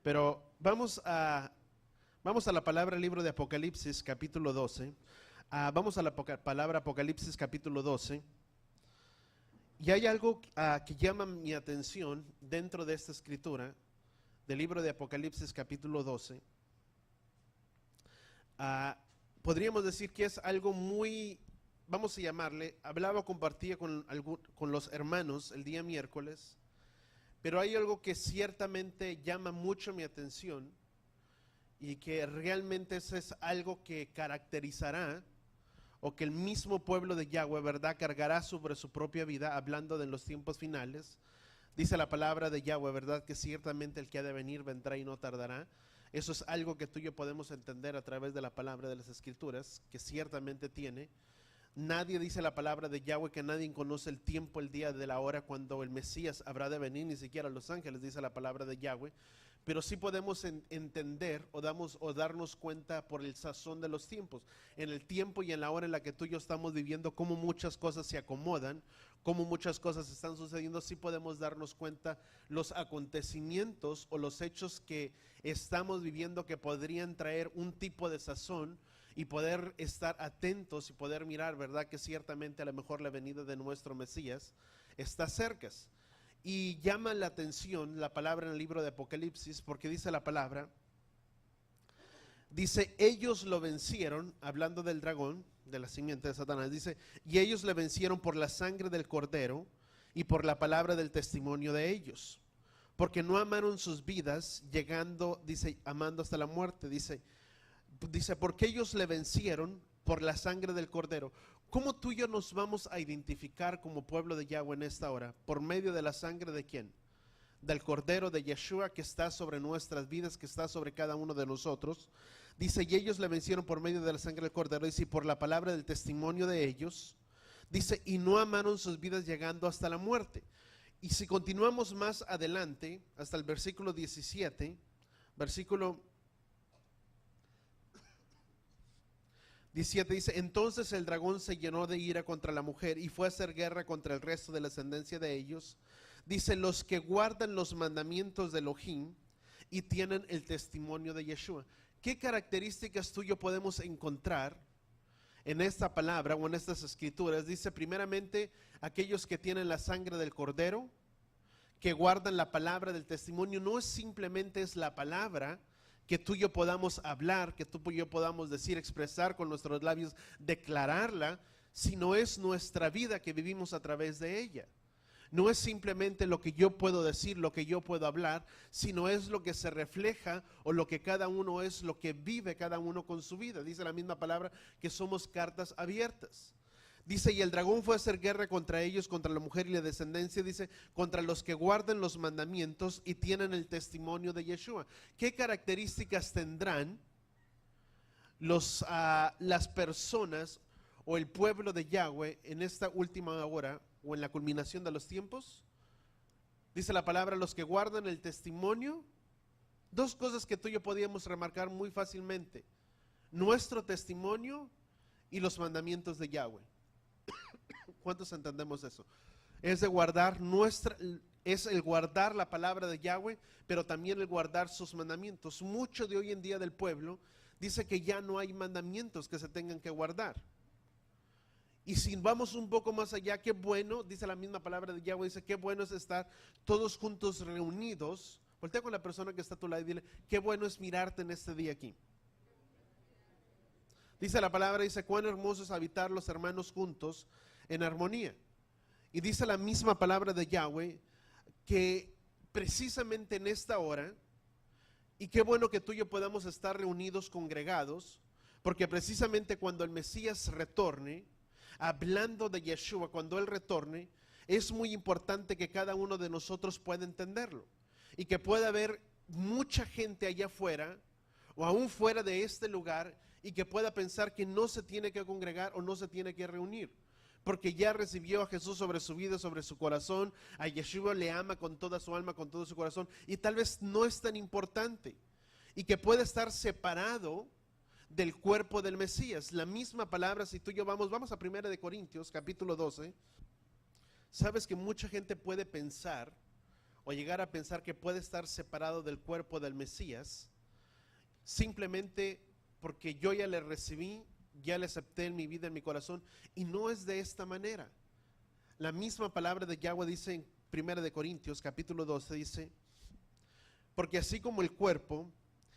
Pero vamos a la palabra libro de Apocalipsis capítulo 12. Vamos a la palabra Apocalipsis capítulo 12. Y hay algo que llama mi atención dentro de esta escritura, del libro de Apocalipsis capítulo 12. Podríamos decir que es algo muy, vamos a llamarle, compartía con los hermanos el día miércoles, pero hay algo que ciertamente llama mucho mi atención y que realmente eso es algo que caracterizará o que el mismo pueblo de Yahweh, ¿verdad?, cargará sobre su propia vida, hablando de los tiempos finales. Dice la palabra de Yahweh, ¿verdad?, que ciertamente el que ha de venir vendrá y no tardará. Eso es algo que tú y yo podemos entender a través de la palabra de las Escrituras, que ciertamente tiene. Nadie dice la palabra de Yahweh que nadie conoce el tiempo, el día de la hora cuando el Mesías habrá de venir, ni siquiera los ángeles, dice la palabra de Yahweh. Pero sí podemos entender o darnos cuenta por el sazón de los tiempos, en el tiempo y en la hora en la que tú y yo estamos viviendo, cómo muchas cosas se acomodan, cómo muchas cosas están sucediendo. Sí podemos darnos cuenta los acontecimientos o los hechos que estamos viviendo que podrían traer un tipo de sazón y poder estar atentos y poder mirar, ¿verdad?, que ciertamente a lo mejor la venida de nuestro Mesías está cerca. Y llama la atención la palabra en el libro de Apocalipsis, porque dice la palabra, dice, ellos lo vencieron, hablando del dragón, de la simiente de Satanás, dice, y ellos le vencieron por la sangre del cordero y por la palabra del testimonio de ellos, porque no amaron sus vidas, llegando, dice, amando hasta la muerte, dice, porque ellos le vencieron por la sangre del cordero. ¿Cómo tú y yo nos vamos a identificar como pueblo de Yahweh en esta hora? ¿Por medio de la sangre de quién? Del cordero de Yeshua, que está sobre nuestras vidas, que está sobre cada uno de nosotros. Dice, y ellos le vencieron por medio de la sangre del cordero, dice, y por la palabra del testimonio de ellos. Dice, y no amaron sus vidas llegando hasta la muerte. Y si continuamos más adelante, hasta el versículo 17, versículo 17 dice, entonces el dragón se llenó de ira contra la mujer y fue a hacer guerra contra el resto de la ascendencia de ellos. Dice, los que guardan los mandamientos de Elohim y tienen el testimonio de Yeshua. ¿Qué características tú y yo podemos encontrar en esta palabra o en estas escrituras? Dice, primeramente, aquellos que tienen la sangre del cordero, que guardan la palabra del testimonio. No es simplemente es la palabra que tú y yo podamos hablar, que tú y yo podamos decir, expresar con nuestros labios, declararla, sino es nuestra vida que vivimos a través de ella. No es simplemente lo que yo puedo decir, lo que yo puedo hablar, sino es lo que se refleja o lo que cada uno es, lo que vive cada uno con su vida. Dice la misma palabra que somos cartas abiertas. Dice, y el dragón fue a hacer guerra contra ellos, contra la mujer y la descendencia, dice, contra los que guardan los mandamientos y tienen el testimonio de Yeshua. ¿Qué características tendrán las personas o el pueblo de Yahweh en esta última hora o en la culminación de los tiempos? Dice la palabra, los que guardan el testimonio. Dos cosas que tú y yo podíamos remarcar muy fácilmente: nuestro testimonio y los mandamientos de Yahweh. ¿Cuántos entendemos eso? Es el guardar la palabra de Yahweh, pero también el guardar sus mandamientos. Mucho de hoy en día del pueblo dice que ya no hay mandamientos que se tengan que guardar. Y si vamos un poco más allá, qué bueno, dice la misma palabra de Yahweh, dice, qué bueno es estar todos juntos reunidos. Voltea con la persona que está a tu lado y dile, qué bueno es mirarte en este día aquí. Dice la palabra, dice, cuán hermoso es habitar los hermanos juntos en armonía. Y dice la misma palabra de Yahweh que precisamente en esta hora, y qué bueno que tú y yo podamos estar reunidos, congregados, porque precisamente cuando el Mesías retorne, hablando de Yeshua, cuando Él retorne, es muy importante que cada uno de nosotros pueda entenderlo y que pueda haber mucha gente allá afuera o aún fuera de este lugar y que pueda pensar que no se tiene que congregar o no se tiene que reunir, porque ya recibió a Jesús sobre su vida, sobre su corazón, a Yeshua le ama con toda su alma, con todo su corazón, y tal vez no es tan importante, y que puede estar separado del cuerpo del Mesías. La misma palabra, si tú y yo vamos a 1 Corintios capítulo 12, sabes que mucha gente puede pensar o llegar a pensar que puede estar separado del cuerpo del Mesías, simplemente porque yo ya le recibí, ya le acepté en mi vida, en mi corazón, y no es de esta manera. La misma palabra de Yahweh dice en 1 de Corintios, capítulo 12, dice, porque así como el cuerpo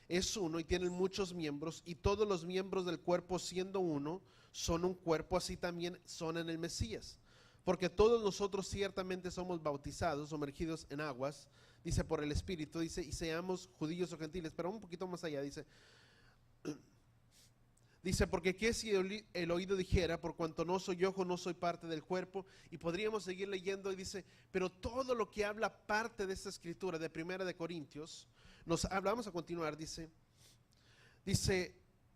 es uno y tiene muchos miembros, y todos los miembros del cuerpo siendo uno, son un cuerpo, así también son en el Mesías. Porque todos nosotros ciertamente somos bautizados, sumergidos en aguas, dice por el Espíritu, dice, y seamos judíos o gentiles, pero un poquito más allá, dice, porque qué si el oído dijera, por cuanto no soy ojo, no soy parte del cuerpo, y podríamos seguir leyendo, y dice, pero todo lo que habla parte de esta escritura de 1 de Corintios, nos habla, vamos a continuar, dice,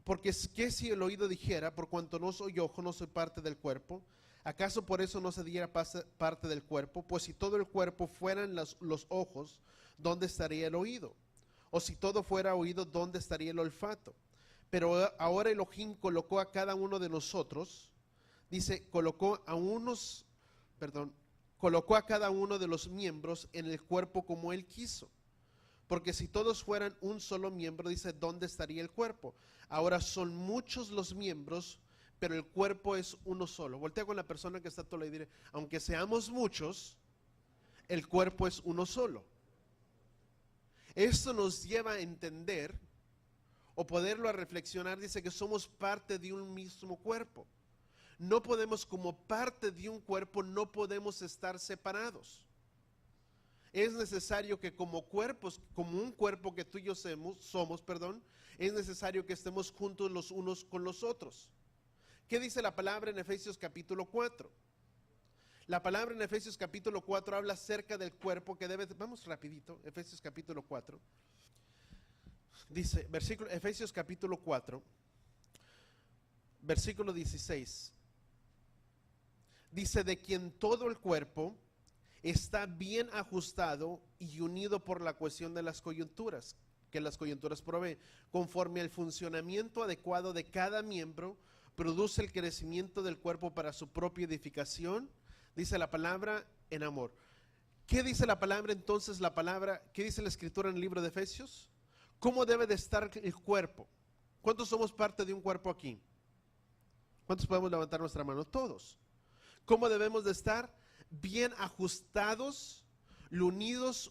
porque qué si el oído dijera, por cuanto no soy ojo, no soy parte del cuerpo, ¿acaso por eso no se diera parte del cuerpo? Pues si todo el cuerpo fueran los ojos, ¿dónde estaría el oído? O si todo fuera oído, ¿dónde estaría el olfato? Pero ahora Elohim colocó a cada uno de nosotros, dice, colocó a cada uno de los miembros en el cuerpo como Él quiso. Porque si todos fueran un solo miembro, dice, ¿dónde estaría el cuerpo? Ahora son muchos los miembros, pero el cuerpo es uno solo. Voltea con la persona que está a tu lado y dile, aunque seamos muchos, el cuerpo es uno solo. Esto nos lleva a entender o poderlo a reflexionar, dice que somos parte de un mismo cuerpo. No podemos, como parte de un cuerpo, no podemos estar separados. Es necesario que como cuerpos, como un cuerpo que tú y yo somos, es necesario que estemos juntos los unos con los otros. ¿Qué dice la palabra en Efesios capítulo 4? La palabra en Efesios capítulo 4 habla acerca del cuerpo que vamos rapidito, Efesios capítulo 4. Dice, Efesios capítulo 4, versículo 16. Dice, de quien todo el cuerpo está bien ajustado y unido por la cohesión de las coyunturas, que las coyunturas proveen, conforme al funcionamiento adecuado de cada miembro, produce el crecimiento del cuerpo para su propia edificación, dice la palabra, en amor. ¿Qué dice la palabra entonces? ¿Qué dice la escritura en el libro de Efesios? ¿Cómo debe de estar el cuerpo? ¿Cuántos somos parte de un cuerpo aquí? ¿Cuántos podemos levantar nuestra mano? Todos. ¿Cómo debemos de estar? Bien ajustados, unidos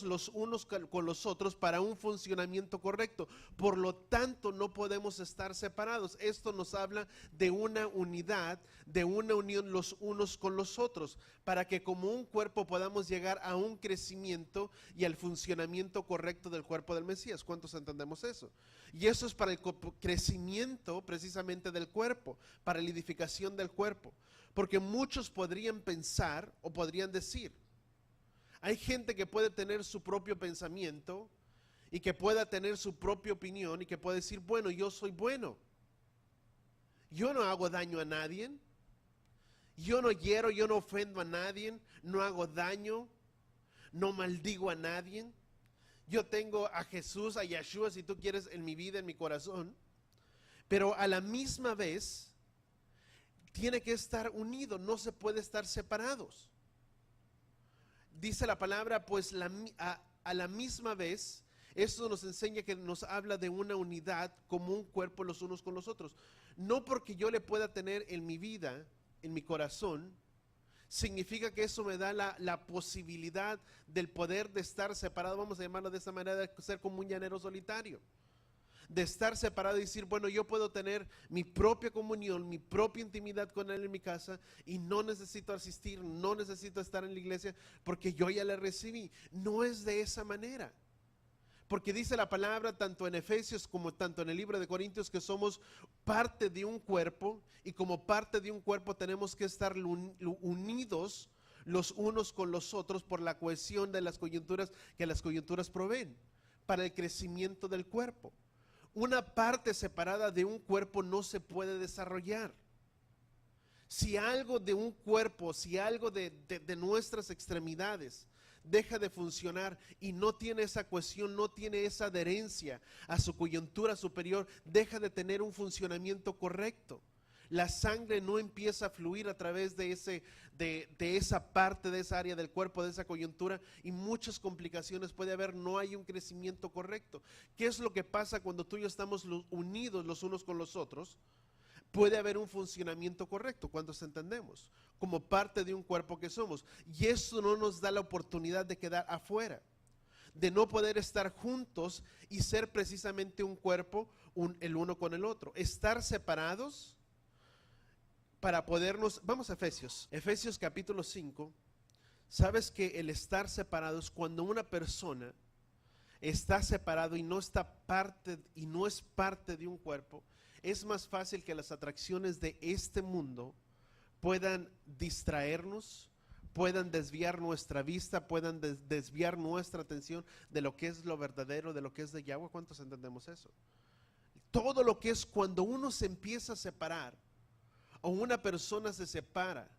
los unos con los otros para un funcionamiento correcto. Por lo tanto, no podemos estar separados. Esto nos habla de una unidad, de una unión los unos con los otros, para que como un cuerpo podamos llegar a un crecimiento y al funcionamiento correcto del cuerpo del Mesías. ¿Cuántos entendemos eso? Y eso es para el crecimiento precisamente del cuerpo, para la edificación del cuerpo. Porque muchos podrían pensar o podrían decir, hay gente que puede tener su propio pensamiento y que pueda tener su propia opinión y que puede decir, bueno, yo soy bueno. Yo no hago daño a nadie. Yo no hiero, yo no ofendo a nadie. No hago daño. No maldigo a nadie. Yo tengo a Jesús, a Yeshua, si tú quieres, en mi vida, en mi corazón. Pero a la misma vez tiene que estar unido, no se puede estar separados. Dice la palabra, pues a la misma vez, esto nos enseña que nos habla de una unidad como un cuerpo los unos con los otros. No porque yo le pueda tener en mi vida, en mi corazón, significa que eso me da la posibilidad del poder de estar separado, vamos a llamarlo de esta manera, de ser como un llanero solitario. De estar separado y decir, bueno, yo puedo tener mi propia comunión, mi propia intimidad con Él en mi casa y no necesito asistir, no necesito estar en la iglesia porque yo ya le recibí. No es de esa manera. Porque dice la palabra tanto en Efesios como tanto en el libro de Corintios que somos parte de un cuerpo y como parte de un cuerpo tenemos que estar unidos los unos con los otros por la cohesión de las coyunturas que las coyunturas proveen para el crecimiento del cuerpo. Una parte separada de un cuerpo no se puede desarrollar. Si algo de un cuerpo, si algo de nuestras extremidades deja de funcionar y no tiene esa cohesión, no tiene esa adherencia a su coyuntura superior, deja de tener un funcionamiento correcto. la sangre no empieza a fluir a través de esa parte, de esa área del cuerpo, de esa coyuntura, y muchas complicaciones puede haber, no hay un crecimiento correcto. ¿Qué es lo que pasa cuando tú y yo estamos unidos los unos con los otros? Puede haber un funcionamiento correcto cuando nos entendemos como parte de un cuerpo que somos, y eso no nos da la oportunidad de quedar afuera, de no poder estar juntos y ser precisamente un cuerpo, el uno con el otro. Estar separados para podernos, vamos a Efesios capítulo 5, sabes que el estar separados, cuando una persona está separado y no es parte de un cuerpo, es más fácil que las atracciones de este mundo puedan distraernos, puedan desviar nuestra vista, puedan desviar nuestra atención de lo que es lo verdadero, de lo que es de Yahweh. ¿Cuántos entendemos eso? Todo lo que es cuando uno se empieza a separar, o una persona se separa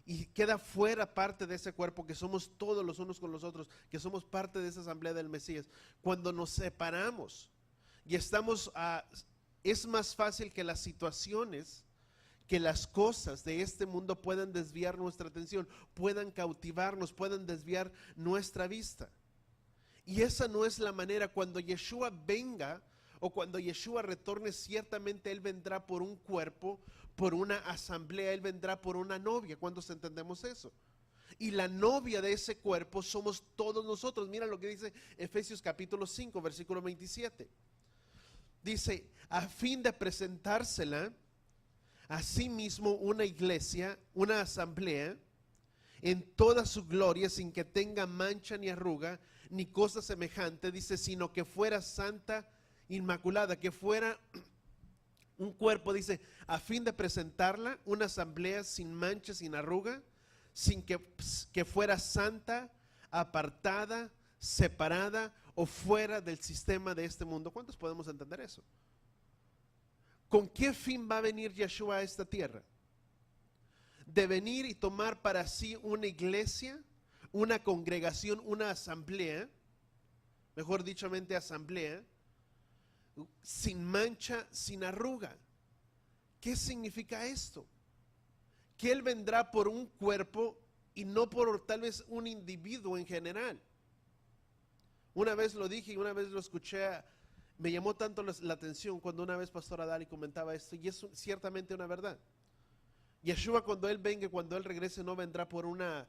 y queda fuera parte de ese cuerpo que somos todos los unos con los otros, que somos parte de esa asamblea del Mesías, cuando nos separamos y es más fácil que las situaciones, que las cosas de este mundo puedan desviar nuestra atención, puedan cautivarnos, puedan desviar nuestra vista. Y esa no es la manera. Cuando Yeshua venga o cuando Yeshua retorne, ciertamente Él vendrá por un cuerpo, por una asamblea, Él vendrá por una novia. ¿Cuántos entendemos eso? Y la novia de ese cuerpo somos todos nosotros. Mira lo que dice Efesios capítulo 5, versículo 27. Dice, a fin de presentársela a sí mismo una iglesia, una asamblea, en toda su gloria, sin que tenga mancha ni arruga, ni cosa semejante, dice, sino que fuera santa, inmaculada, que fuera un cuerpo, dice, a fin de presentarla, una asamblea sin mancha, sin arruga, sin que fuera santa, apartada, separada o fuera del sistema de este mundo. ¿Cuántos podemos entender eso? ¿Con qué fin va a venir Yeshua a esta tierra? De venir y tomar para sí una iglesia, una congregación, una asamblea, mejor dichamente asamblea, sin mancha, sin arruga. ¿Qué significa esto? Que Él vendrá por un cuerpo y no por tal vez un individuo en general. Una vez lo dije y una vez lo escuché, me llamó tanto la atención cuando una vez Pastor Adali comentaba esto, y es ciertamente una verdad. Yeshua, cuando Él venga, cuando Él regrese, no vendrá por una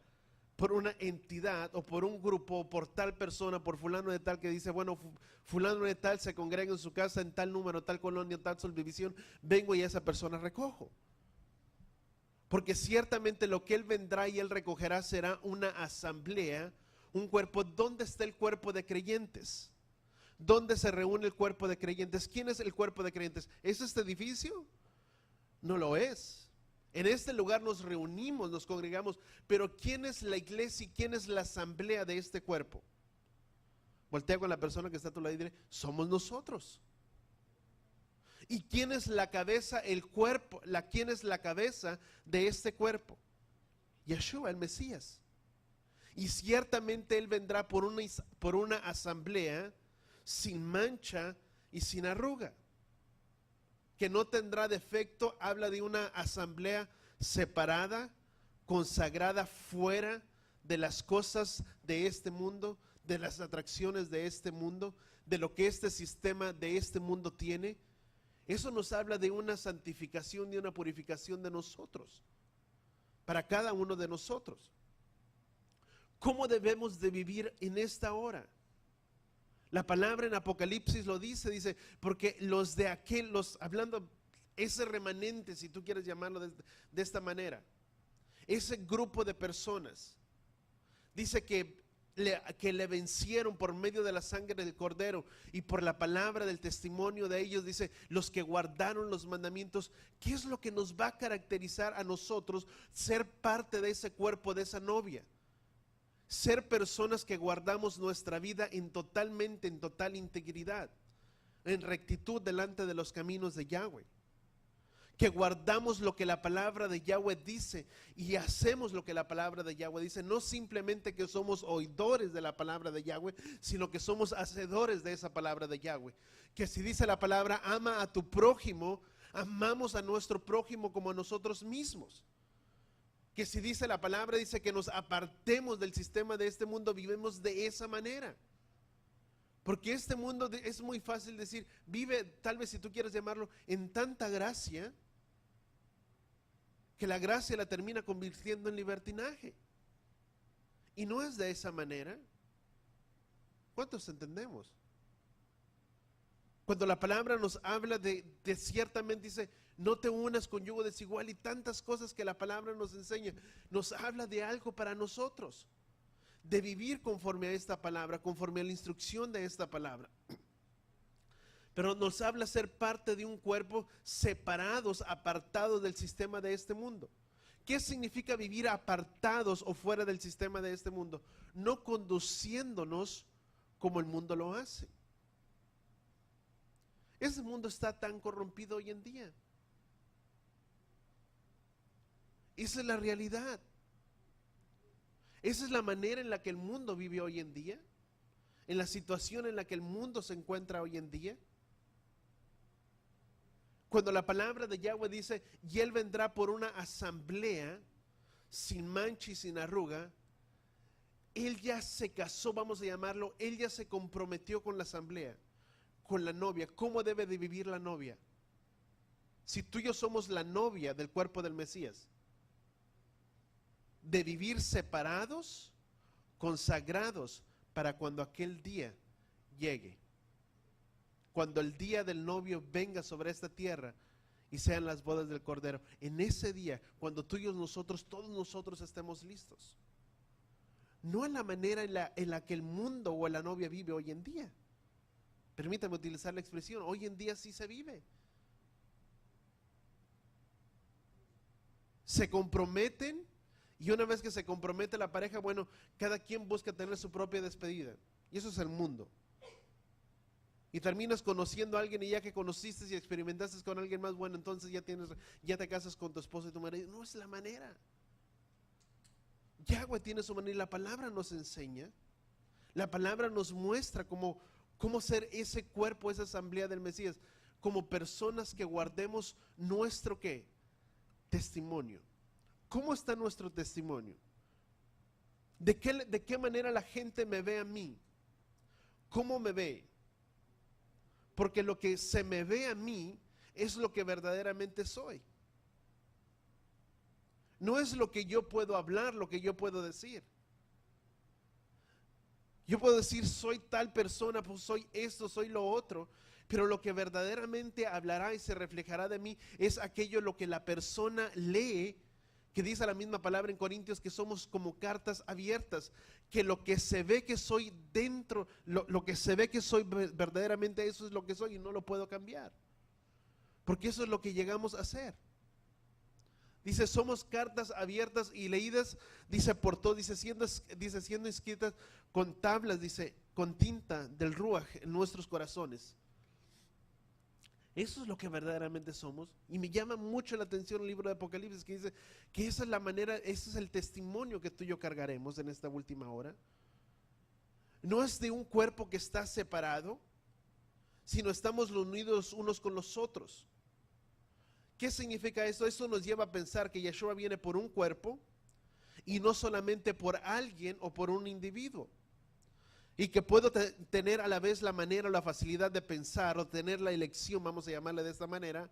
entidad o por un grupo o por tal persona, por fulano de tal que dice, bueno, fulano de tal se congrega en su casa en tal número, tal colonia, tal subdivisión, vengo y a esa persona recojo. Porque ciertamente lo que Él vendrá y Él recogerá será una asamblea, un cuerpo. ¿Dónde está el cuerpo de creyentes? ¿Dónde se reúne el cuerpo de creyentes? ¿Quién es el cuerpo de creyentes? ¿Es este edificio? No lo es. En este lugar nos reunimos, nos congregamos, pero ¿quién es la iglesia y quién es la asamblea de este cuerpo? Voltea con la persona que está a tu lado y dile, somos nosotros. ¿Y quién es la cabeza, el cuerpo? ¿Quién es la cabeza de este cuerpo? Yeshua, el Mesías. Y ciertamente Él vendrá por una asamblea sin mancha y sin arruga, que no tendrá defecto. Habla de una asamblea separada, consagrada, fuera de las cosas de este mundo, de las atracciones de este mundo, de lo que este sistema de este mundo tiene. Eso nos habla de una santificación, de una purificación de nosotros, para cada uno de nosotros. ¿Cómo debemos de vivir en esta hora? La palabra en Apocalipsis lo dice, porque los de hablando, ese remanente, si tú quieres llamarlo de esta manera, ese grupo de personas, dice que le vencieron por medio de la sangre del Cordero y por la palabra del testimonio de ellos, dice, los que guardaron los mandamientos. ¿Qué es lo que nos va a caracterizar a nosotros ser parte de ese cuerpo, de esa novia? Ser personas que guardamos nuestra vida en total integridad, en rectitud delante de los caminos de Yahweh, que guardamos lo que la palabra de Yahweh dice y hacemos lo que la palabra de Yahweh dice, no simplemente que somos oidores de la palabra de Yahweh, sino que somos hacedores de esa palabra de Yahweh. Que si dice la palabra, ama a tu prójimo, Amamos a nuestro prójimo como a nosotros mismos. Que si dice la palabra, dice que nos apartemos del sistema de este mundo, vivimos de esa manera. Porque este mundo es muy fácil decir, vive, tal vez si tú quieres llamarlo, en tanta gracia, que la gracia la termina convirtiendo en libertinaje. Y no es de esa manera. ¿Cuántos entendemos? Cuando la palabra nos habla de ciertamente dice, no te unas con yugo desigual y tantas cosas que la palabra nos enseña, nos habla de algo para nosotros, de vivir conforme a esta palabra, conforme a la instrucción de esta palabra. Pero nos habla ser parte de un cuerpo separados, apartados del sistema de este mundo. ¿Qué significa vivir apartados o fuera del sistema de este mundo? No conduciéndonos como el mundo lo hace. Ese mundo está tan corrompido hoy en día. Esa es la realidad. Esa es la manera en la que el mundo vive hoy en día, en la situación en la que el mundo se encuentra hoy en día. Cuando la palabra de Yahweh dice, y Él vendrá por una asamblea sin mancha y sin arruga, Él ya se casó, vamos a llamarlo, Él ya se comprometió con la asamblea, con la novia. ¿Cómo debe de vivir la novia? Si tú y yo somos la novia del cuerpo del Mesías, de vivir separados, consagrados, para cuando aquel día llegue. Cuando el día del novio venga sobre esta tierra y sean las bodas del Cordero. En ese día, cuando tú y yo, nosotros, todos nosotros estemos listos. No en la manera en la que el mundo o la novia vive hoy en día. Permítame utilizar la expresión, hoy en día sí se vive. Se comprometen y una vez que se compromete la pareja, bueno, cada quien busca tener su propia despedida. Y eso es el mundo. Y terminas conociendo a alguien y ya que conociste y experimentaste con alguien más, bueno, entonces ya te casas con tu esposa y tu marido. No es la manera. Yahweh tiene su manera y la palabra nos enseña. La palabra nos muestra cómo ser ese cuerpo, esa asamblea del Mesías, como personas que guardemos nuestro ¿qué? Testimonio. ¿Cómo está nuestro testimonio? ¿De qué manera la gente me ve a mí? ¿Cómo me ve? Porque lo que se me ve a mí es lo que verdaderamente soy. No es lo que yo puedo hablar, lo que yo puedo decir. Yo puedo decir soy tal persona, pues soy esto, soy lo otro, pero lo que verdaderamente hablará y se reflejará de mí es aquello lo que la persona lee, que dice la misma palabra en Corintios, que somos como cartas abiertas, que lo que se ve que soy dentro, lo que se ve que soy verdaderamente, eso es lo que soy y no lo puedo cambiar, porque eso es lo que llegamos a ser. Dice, somos cartas abiertas y leídas, dice por todo, dice siendo escritas con tablas, dice, con tinta del Ruach en nuestros corazones. Eso es lo que verdaderamente somos. Y me llama mucho la atención el libro de Apocalipsis, que dice que esa es la manera, ese es el testimonio que tú y yo cargaremos en esta última hora. No es de un cuerpo que está separado, sino estamos unidos unos con los otros. ¿Qué significa eso? Eso nos lleva a pensar que Yeshua viene por un cuerpo y no solamente por alguien o por un individuo. Y que puedo tener a la vez la manera o la facilidad de pensar o tener la elección, vamos a llamarle de esta manera.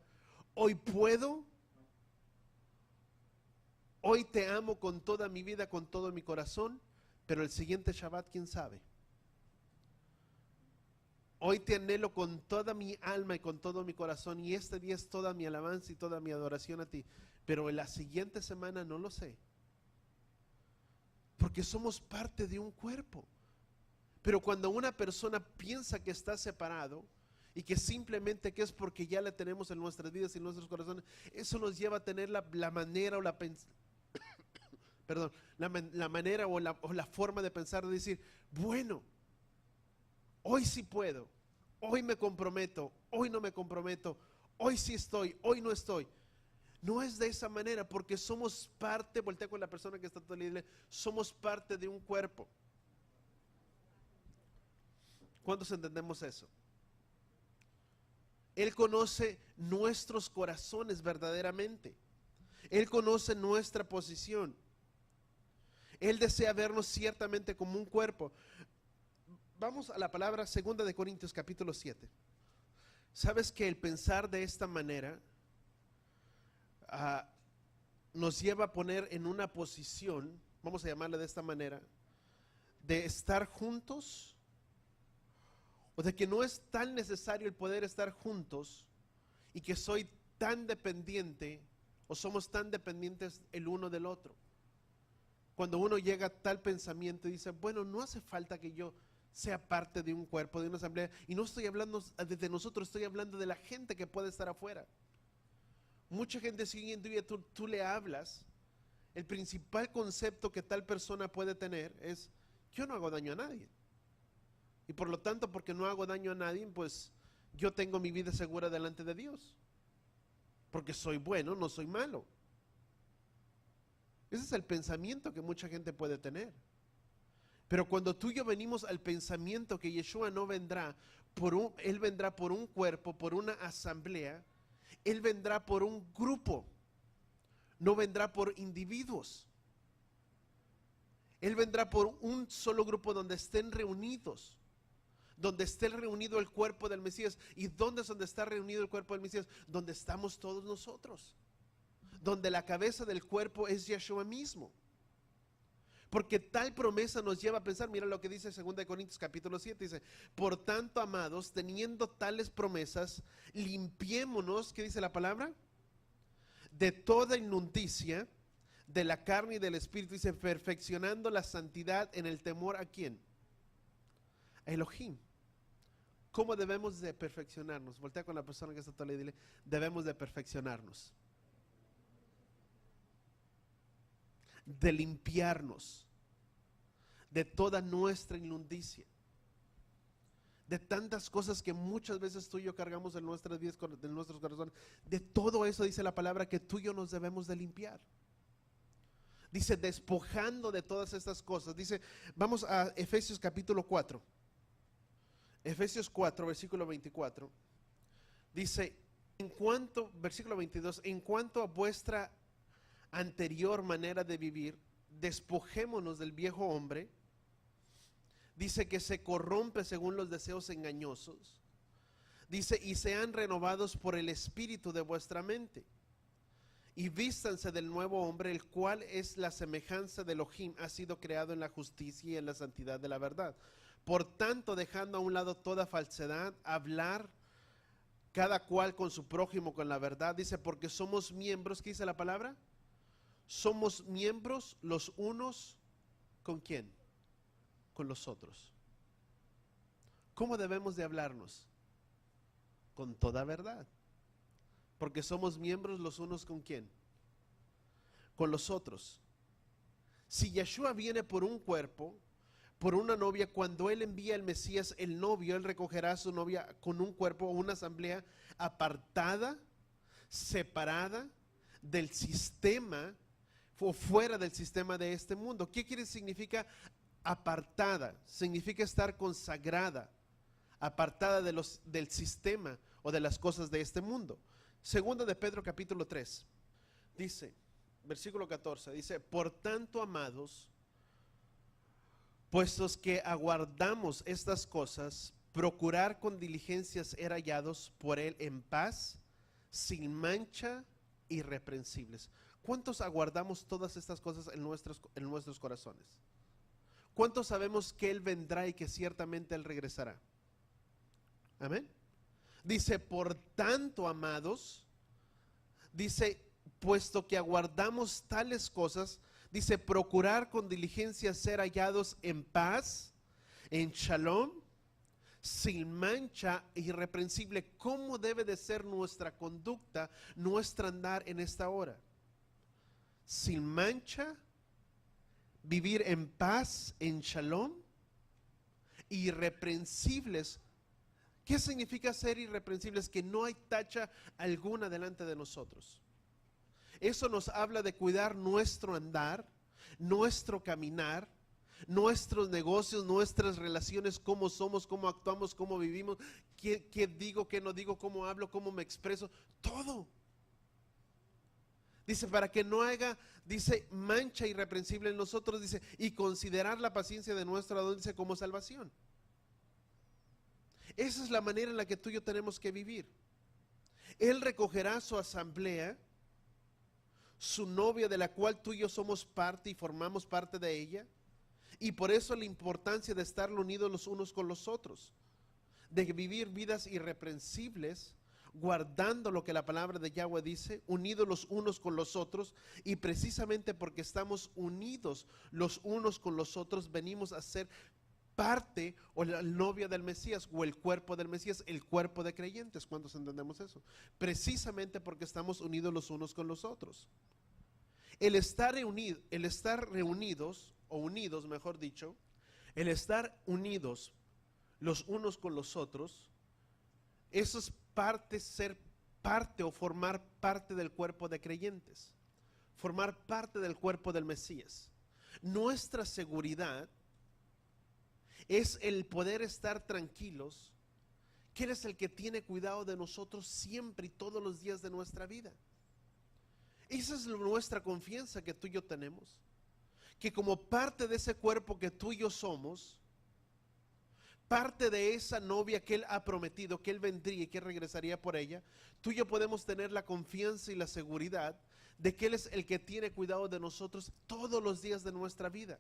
Hoy puedo, hoy te amo con toda mi vida, con todo mi corazón, pero el siguiente Shabbat, ¿quién sabe? Hoy te anhelo con toda mi alma y con todo mi corazón y este día es toda mi alabanza y toda mi adoración a ti, pero en la siguiente semana no lo sé, porque somos parte de un cuerpo. Pero cuando una persona piensa que está separado y que simplemente que es porque ya le tenemos en nuestras vidas y en nuestros corazones, eso nos lleva a tener la manera o la manera o la forma de pensar, de decir, bueno, hoy sí puedo, hoy me comprometo, hoy no me comprometo, hoy sí estoy, hoy no estoy. No es de esa manera, porque somos parte, voltea con la persona que está todo el día, somos parte de un cuerpo. ¿Cuántos entendemos eso? Él conoce nuestros corazones verdaderamente. Él conoce nuestra posición. Él desea vernos ciertamente como un cuerpo. Vamos a la palabra 2 de Corintios capítulo 7. ¿Sabes que el pensar de esta manera nos lleva a poner en una posición, vamos a llamarla de esta manera, de estar juntos, o de que no es tan necesario el poder estar juntos y que soy tan dependiente o somos tan dependientes el uno del otro? Cuando uno llega a tal pensamiento y dice, bueno, no hace falta que yo sea parte de un cuerpo, de una asamblea, y no estoy hablando de nosotros, estoy hablando de la gente que puede estar afuera. Mucha gente, si tú le hablas, el principal concepto que tal persona puede tener es, yo no hago daño a nadie. Y por lo tanto, porque no hago daño a nadie, pues yo tengo mi vida segura delante de Dios. Porque soy bueno, no soy malo. Ese es el pensamiento que mucha gente puede tener. Pero cuando tú y yo venimos al pensamiento que Yeshua no vendrá Él vendrá por un cuerpo, por una asamblea, Él vendrá por un grupo, no vendrá por individuos. Él vendrá por un solo grupo donde estén reunidos, donde esté reunido el cuerpo del Mesías. ¿Y dónde es donde está reunido el cuerpo del Mesías? Donde estamos todos nosotros, donde la cabeza del cuerpo es Yeshua mismo. Porque tal promesa nos lleva a pensar, mira lo que dice 2 de Corintios capítulo 7, dice, por tanto, amados, teniendo tales promesas, limpiémonos, ¿qué dice la palabra? De toda inmundicia de la carne y del espíritu, dice, perfeccionando la santidad en el temor ¿a quién? A Elohim. ¿Cómo debemos de perfeccionarnos? Voltea con la persona que está a tu lado y dile, debemos de perfeccionarnos, de limpiarnos de toda nuestra inmundicia, de tantas cosas que muchas veces tú y yo cargamos en nuestras vidas, en nuestros corazones. De todo eso dice la palabra que tú y yo nos debemos de limpiar. Dice, despojando de todas estas cosas. Dice, vamos a Efesios capítulo 4. Efesios 4, versículo 24. Dice, versículo 22, en cuanto a vuestra anterior manera de vivir, despojémonos del viejo hombre. Dice que se corrompe según los deseos engañosos. Dice, y sean renovados por el espíritu de vuestra mente. Y vístanse del nuevo hombre, el cual es la semejanza de Elohim, ha sido creado en la justicia y en la santidad de la verdad. Por tanto, dejando a un lado toda falsedad, hablar cada cual con su prójimo con la verdad. Dice, porque somos miembros, ¿qué dice la palabra? Somos miembros los unos ¿con quién? Con los otros. ¿Cómo debemos de hablarnos? Con toda verdad. Porque somos miembros los unos ¿con quién? Con los otros. Si Yeshua viene por un cuerpo, por una novia, cuando Él envía al Mesías, el novio, Él recogerá a su novia con un cuerpo o una asamblea apartada, separada del sistema o fuera del sistema de este mundo. ¿Qué significa apartada? Significa estar consagrada, apartada del sistema o de las cosas de este mundo. Segunda de Pedro capítulo 3 dice, versículo 14, dice, por tanto, amados, puestos que aguardamos estas cosas, procurar con diligencia ser hallados por Él en paz, sin mancha, irreprensibles. ¿Cuántos aguardamos todas estas cosas en nuestros corazones? ¿Cuántos sabemos que Él vendrá y que ciertamente Él regresará? Amén. Dice, por tanto, amados, dice, puesto que aguardamos tales cosas, dice, procurar con diligencia ser hallados en paz, en shalom, sin mancha, irreprensible. ¿Cómo debe de ser nuestra conducta, nuestro andar en esta hora? Sin mancha, vivir en paz, en shalom, irreprensibles. ¿Qué significa ser irreprensibles? Que no hay tacha alguna delante de nosotros. Eso nos habla de cuidar nuestro andar, nuestro caminar, nuestros negocios, nuestras relaciones, cómo somos, cómo actuamos, cómo vivimos, qué digo, qué no digo, cómo hablo, cómo me expreso, todo. Dice, para que no haga, dice, mancha irreprensible en nosotros, dice, y considerar la paciencia de nuestro Adón, dice, como salvación. Esa es la manera en la que tú y yo tenemos que vivir. Él recogerá su asamblea, su novia, de la cual tú y yo somos parte y formamos parte de ella, y por eso la importancia de estar unidos los unos con los otros, de vivir vidas irreprensibles, guardando lo que la palabra de Yahweh dice, unidos los unos con los otros, y precisamente porque estamos unidos los unos con los otros, venimos a ser parte o la novia del Mesías o el cuerpo del Mesías, el cuerpo de creyentes. ¿Cuántos entendemos eso? Precisamente porque estamos unidos los unos con los otros. El estar reunidos, o unidos mejor dicho, el estar unidos los unos con los otros, eso es ser parte o formar parte del cuerpo de creyentes, formar parte del cuerpo del Mesías. Nuestra seguridad es el poder estar tranquilos que Él es el que tiene cuidado de nosotros siempre y todos los días de nuestra vida. Esa es nuestra confianza que tú y yo tenemos, que como parte de ese cuerpo que tú y yo somos, parte de esa novia que Él ha prometido, que Él vendría y que regresaría por ella, tú y yo podemos tener la confianza y la seguridad de que Él es el que tiene cuidado de nosotros todos los días de nuestra vida.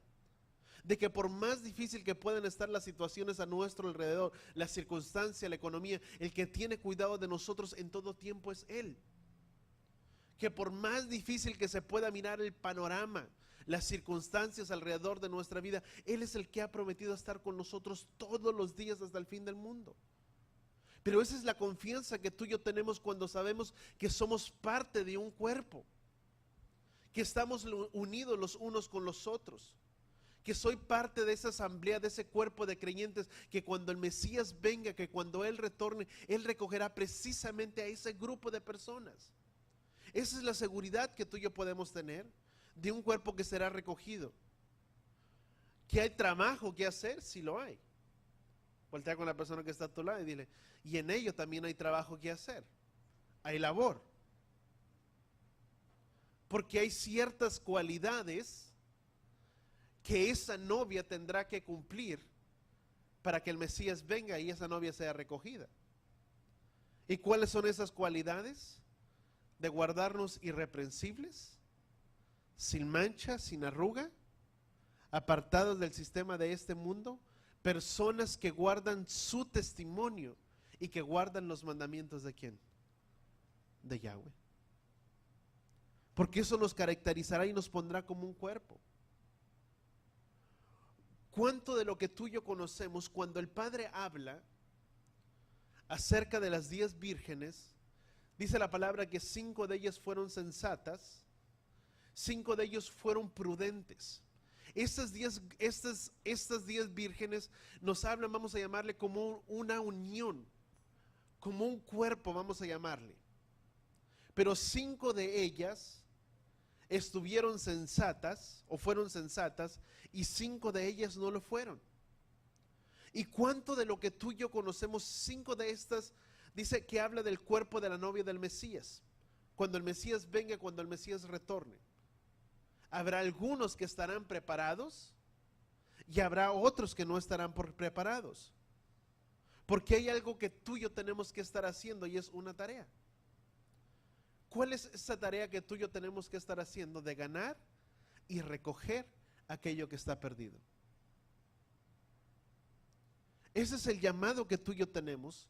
De que por más difícil que puedan estar las situaciones a nuestro alrededor, la circunstancia, la economía, el que tiene cuidado de nosotros en todo tiempo es Él. Que por más difícil que se pueda mirar el panorama, las circunstancias alrededor de nuestra vida, Él es el que ha prometido estar con nosotros todos los días hasta el fin del mundo. Pero esa es la confianza que tú y yo tenemos cuando sabemos que somos parte de un cuerpo, que estamos unidos los unos con los otros, que soy parte de esa asamblea, de ese cuerpo de creyentes, que cuando el Mesías venga, que cuando Él retorne, Él recogerá precisamente a ese grupo de personas. Esa es la seguridad que tú y yo podemos tener de un cuerpo que será recogido. ¿Que hay trabajo que hacer? Sí lo hay. Voltea con la persona que está a tu lado y dile, y en ello también hay trabajo que hacer. Hay labor. Porque hay ciertas cualidades que esa novia tendrá que cumplir para que el Mesías venga y esa novia sea recogida. ¿Y cuáles son esas cualidades? De guardarnos irreprensibles, sin mancha, sin arruga, apartados del sistema de este mundo, personas que guardan su testimonio y que guardan los mandamientos ¿de quién? De Yahweh. Porque eso nos caracterizará y nos pondrá como un cuerpo. ¿Cuánto de lo que tú y yo conocemos, cuando el Padre habla acerca de las 10 vírgenes, dice la palabra que 5 de ellas fueron sensatas, 5 de ellos fueron prudentes? Estas 10 vírgenes nos hablan, vamos a llamarle como una unión, como un cuerpo, vamos a llamarle. Pero 5 de ellas estuvieron sensatas o fueron sensatas y 5 de ellas no lo fueron. ¿Y cuánto de lo que tú y yo conocemos, 5 de estas, dice que habla del cuerpo de la novia del Mesías? Cuando el Mesías venga, cuando el Mesías retorne, habrá algunos que estarán preparados y habrá otros que no estarán preparados. Porque hay algo que tú y yo tenemos que estar haciendo y es una tarea. ¿Cuál es esa tarea que tú y yo tenemos que estar haciendo? De ganar y recoger aquello que está perdido. Ese es el llamado que tú y yo tenemos.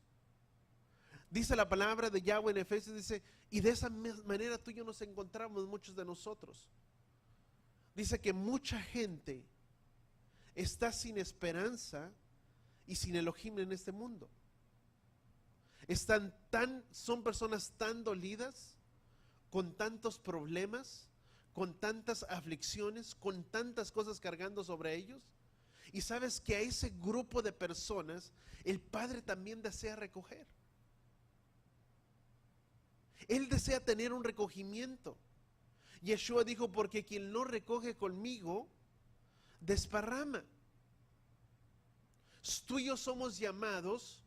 Dice la palabra de Yahweh en Efesios, dice, y de esa manera tú y yo nos encontramos, muchos de nosotros. Dice que mucha gente está sin esperanza y sin Elohim en este mundo. Son personas tan dolidas, con tantos problemas, con tantas aflicciones, con tantas cosas cargando sobre ellos. Y sabes que a ese grupo de personas el Padre también desea recoger. Él desea tener un recogimiento. Yeshua dijo, porque quien no recoge conmigo, desparrama. Tú y yo somos llamados,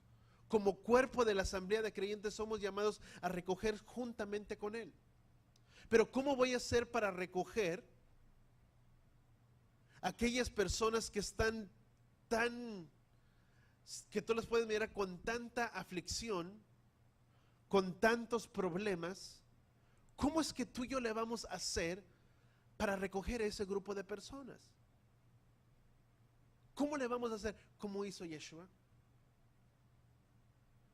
como cuerpo de la asamblea de creyentes, somos llamados a recoger juntamente con Él. Pero ¿cómo voy a hacer para recoger aquellas personas que están que tú las puedes mirar con tanta aflicción, con tantos problemas? ¿Cómo es que tú y yo le vamos a hacer para recoger ese grupo de personas? ¿Cómo le vamos a hacer? ¿Cómo hizo Yeshua?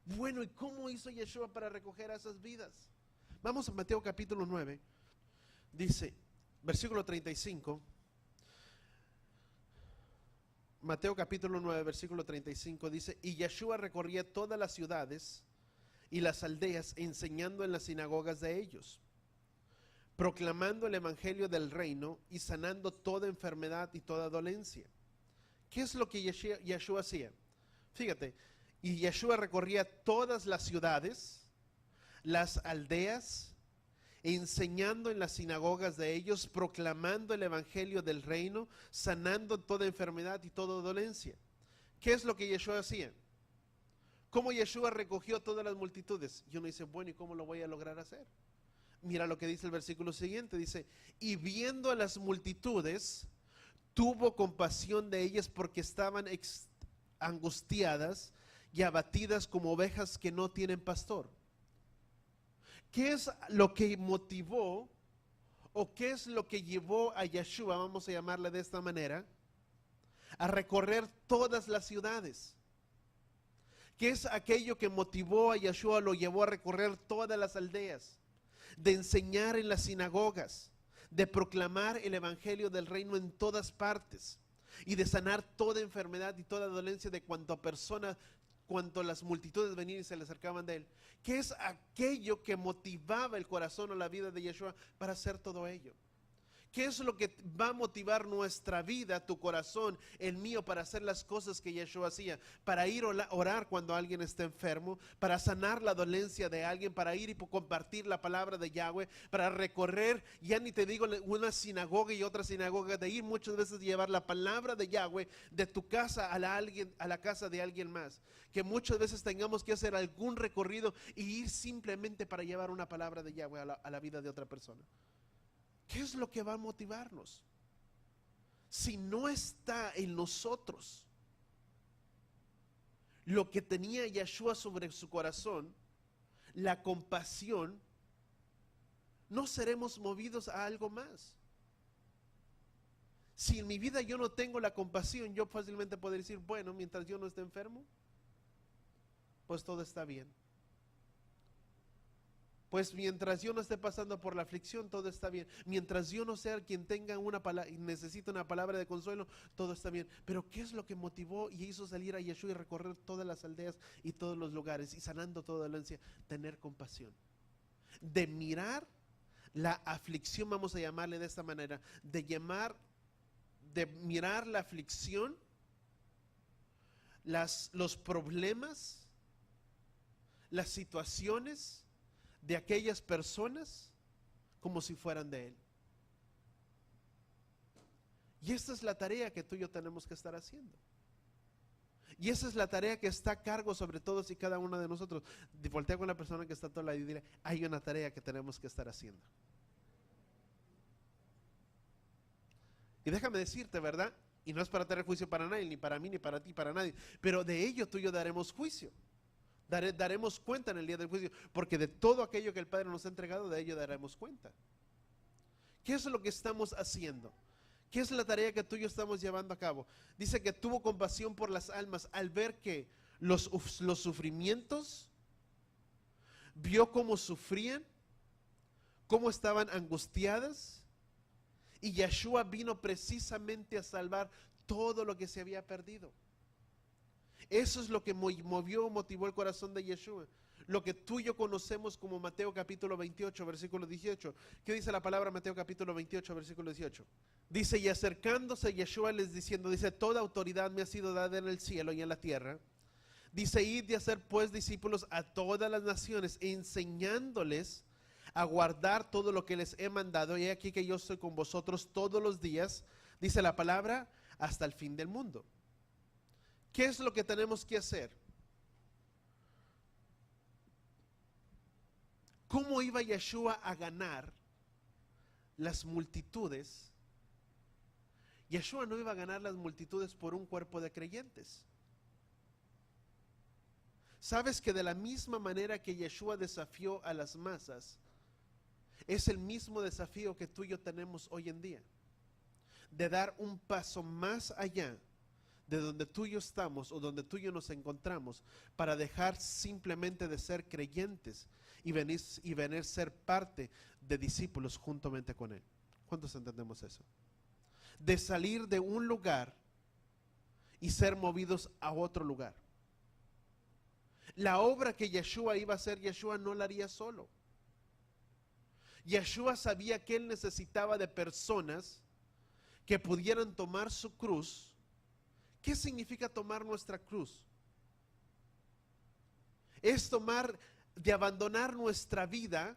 Bueno, ¿y cómo hizo Yeshua para recoger a esas vidas? Vamos a Mateo capítulo 9. Dice, versículo 35. Mateo capítulo 9, versículo 35 dice: y Yeshua recorría todas las ciudades y las aldeas, enseñando en las sinagogas de ellos, proclamando el evangelio del reino y sanando toda enfermedad y toda dolencia. ¿Qué es lo que Yeshua hacía? Fíjate, y Yeshua recorría todas las ciudades, las aldeas, enseñando en las sinagogas de ellos, proclamando el evangelio del reino, sanando toda enfermedad y toda dolencia. ¿Qué es lo que Yeshua hacía? ¿Cómo Yeshua recogió todas las multitudes? Y uno dice, bueno, ¿y cómo lo voy a lograr hacer? Mira lo que dice el versículo siguiente, dice, y viendo a las multitudes, tuvo compasión de ellas porque estaban angustiadas y abatidas como ovejas que no tienen pastor. ¿Qué es lo que motivó o qué es lo que llevó a Yeshua, vamos a llamarle de esta manera, a recorrer todas las ciudades? ¿Qué es aquello que motivó a Yeshua, lo llevó a recorrer todas las aldeas, de enseñar en las sinagogas, de proclamar el evangelio del reino en todas partes y de sanar toda enfermedad y toda dolencia de cuanto a persona, cuanto las multitudes venían y se le acercaban de él? ¿Qué es aquello que motivaba el corazón o la vida de Yeshua para hacer todo ello? ¿Qué es lo que va a motivar nuestra vida, tu corazón, el mío, para hacer las cosas que Yeshua hacía? Para ir a orar cuando alguien está enfermo, para sanar la dolencia de alguien, para ir y compartir la palabra de Yahweh, para recorrer, ya ni te digo una sinagoga y otra sinagoga, de ir muchas veces y llevar la palabra de Yahweh de tu casa a la casa de alguien más. Que muchas veces tengamos que hacer algún recorrido y ir simplemente para llevar una palabra de Yahweh a la vida de otra persona. ¿Qué es lo que va a motivarnos? Si no está en nosotros lo que tenía Yeshua sobre su corazón, la compasión, no seremos movidos a algo más. Si en mi vida yo no tengo la compasión, yo fácilmente puedo decir, bueno, mientras yo no esté enfermo, pues todo está bien. Pues mientras yo no esté pasando por la aflicción, todo está bien. Mientras yo no sea quien tenga necesita una palabra de consuelo, todo está bien. Pero ¿qué es lo que motivó y hizo salir a Yeshua y recorrer todas las aldeas y todos los lugares y sanando toda dolencia? Tener compasión. De mirar la aflicción, vamos a llamarle de esta manera, de mirar la aflicción, los problemas, las situaciones de aquellas personas como si fueran de Él. Y esta es la tarea que tú y yo tenemos que estar haciendo. Y esa es la tarea que está a cargo sobre todos y cada uno de nosotros. Voltea con la persona que está a tu lado y dile, hay una tarea que tenemos que estar haciendo. Y déjame decirte, ¿verdad? Y no es para tener juicio para nadie, ni para mí, ni para ti, para nadie. Pero de ello tú y yo daremos juicio. Daremos cuenta en el día del juicio, porque de todo aquello que el Padre nos ha entregado, de ello daremos cuenta. ¿Qué es lo que estamos haciendo? ¿Qué es la tarea que tú y yo estamos llevando a cabo? Dice que tuvo compasión por las almas al ver que los sufrimientos, vio cómo sufrían, cómo estaban angustiadas, y Yeshua vino precisamente a salvar todo lo que se había perdido. Eso es lo que motivó el corazón de Yeshua. Lo que tú y yo conocemos como Mateo capítulo 28, versículo 18. ¿Qué dice la palabra Mateo capítulo 28, versículo 18? Dice, y acercándose Yeshua les diciendo, dice, toda autoridad me ha sido dada en el cielo y en la tierra. Dice, id y hacer pues discípulos a todas las naciones, enseñándoles a guardar todo lo que les he mandado. Y aquí que yo estoy con vosotros todos los días, dice la palabra, hasta el fin del mundo. ¿Qué es lo que tenemos que hacer? ¿Cómo iba Yeshua a ganar las multitudes? Yeshua no iba a ganar las multitudes por un cuerpo de creyentes. ¿Sabes que de la misma manera que Yeshua desafió a las masas, es el mismo desafío que tú y yo tenemos hoy en día? De dar un paso más allá de donde tú y yo estamos o donde tú y yo nos encontramos, para dejar simplemente de ser creyentes y venir a ser parte de discípulos juntamente con Él. ¿Cuántos entendemos eso? De salir de un lugar y ser movidos a otro lugar. La obra que Yeshua iba a hacer, Yeshua no la haría solo. Yeshua sabía que Él necesitaba de personas que pudieran tomar su cruz. ¿Qué significa tomar nuestra cruz? Es de abandonar nuestra vida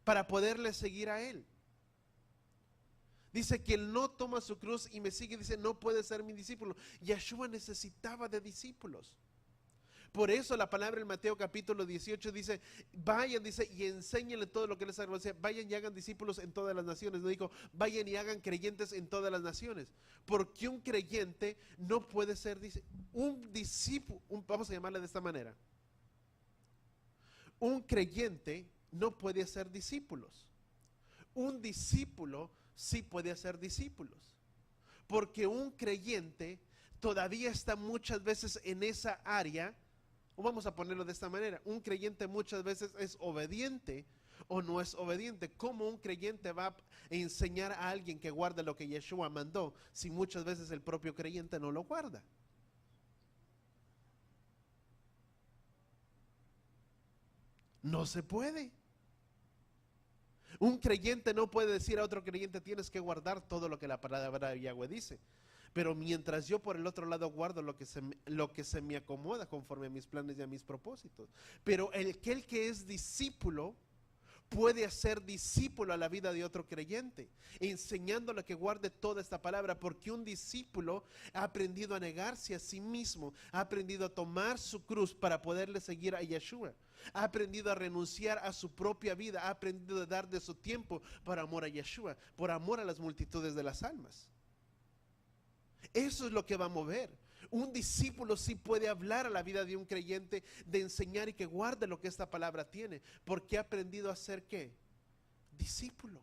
para poderle seguir a Él. Dice que Él no toma su cruz y me sigue, dice, no puede ser mi discípulo. Yeshua necesitaba de discípulos. Por eso la palabra en Mateo capítulo 18 dice, vayan, dice, y enséñenle todo lo que les haga. Dice, vayan y hagan discípulos en todas las naciones. No dijo, vayan y hagan creyentes en todas las naciones. Porque un creyente no puede ser, dice, un discípulo, vamos a llamarle de esta manera. Un creyente no puede hacer discípulos. Un discípulo sí puede hacer discípulos. Porque un creyente todavía está muchas veces en esa área. O vamos a ponerlo de esta manera, un creyente muchas veces es obediente o no es obediente. ¿Cómo un creyente va a enseñar a alguien que guarde lo que Yeshua mandó si muchas veces el propio creyente no lo guarda? No se puede. Un creyente no puede decir a otro creyente, tienes que guardar todo lo que la palabra de Yahweh dice. Pero mientras yo por el otro lado guardo lo que se me acomoda conforme a mis planes y a mis propósitos. Pero el que es discípulo puede hacer discípulo a la vida de otro creyente, enseñándole que guarde toda esta palabra, porque un discípulo ha aprendido a negarse a sí mismo, ha aprendido a tomar su cruz para poderle seguir a Yeshua, ha aprendido a renunciar a su propia vida, ha aprendido a dar de su tiempo por amor a Yeshua, por amor a las multitudes de las almas. Eso es lo que va a mover. Un discípulo sí puede hablar a la vida de un creyente, de enseñar y que guarde lo que esta palabra tiene, porque ha aprendido a ser ¿qué? Discípulo.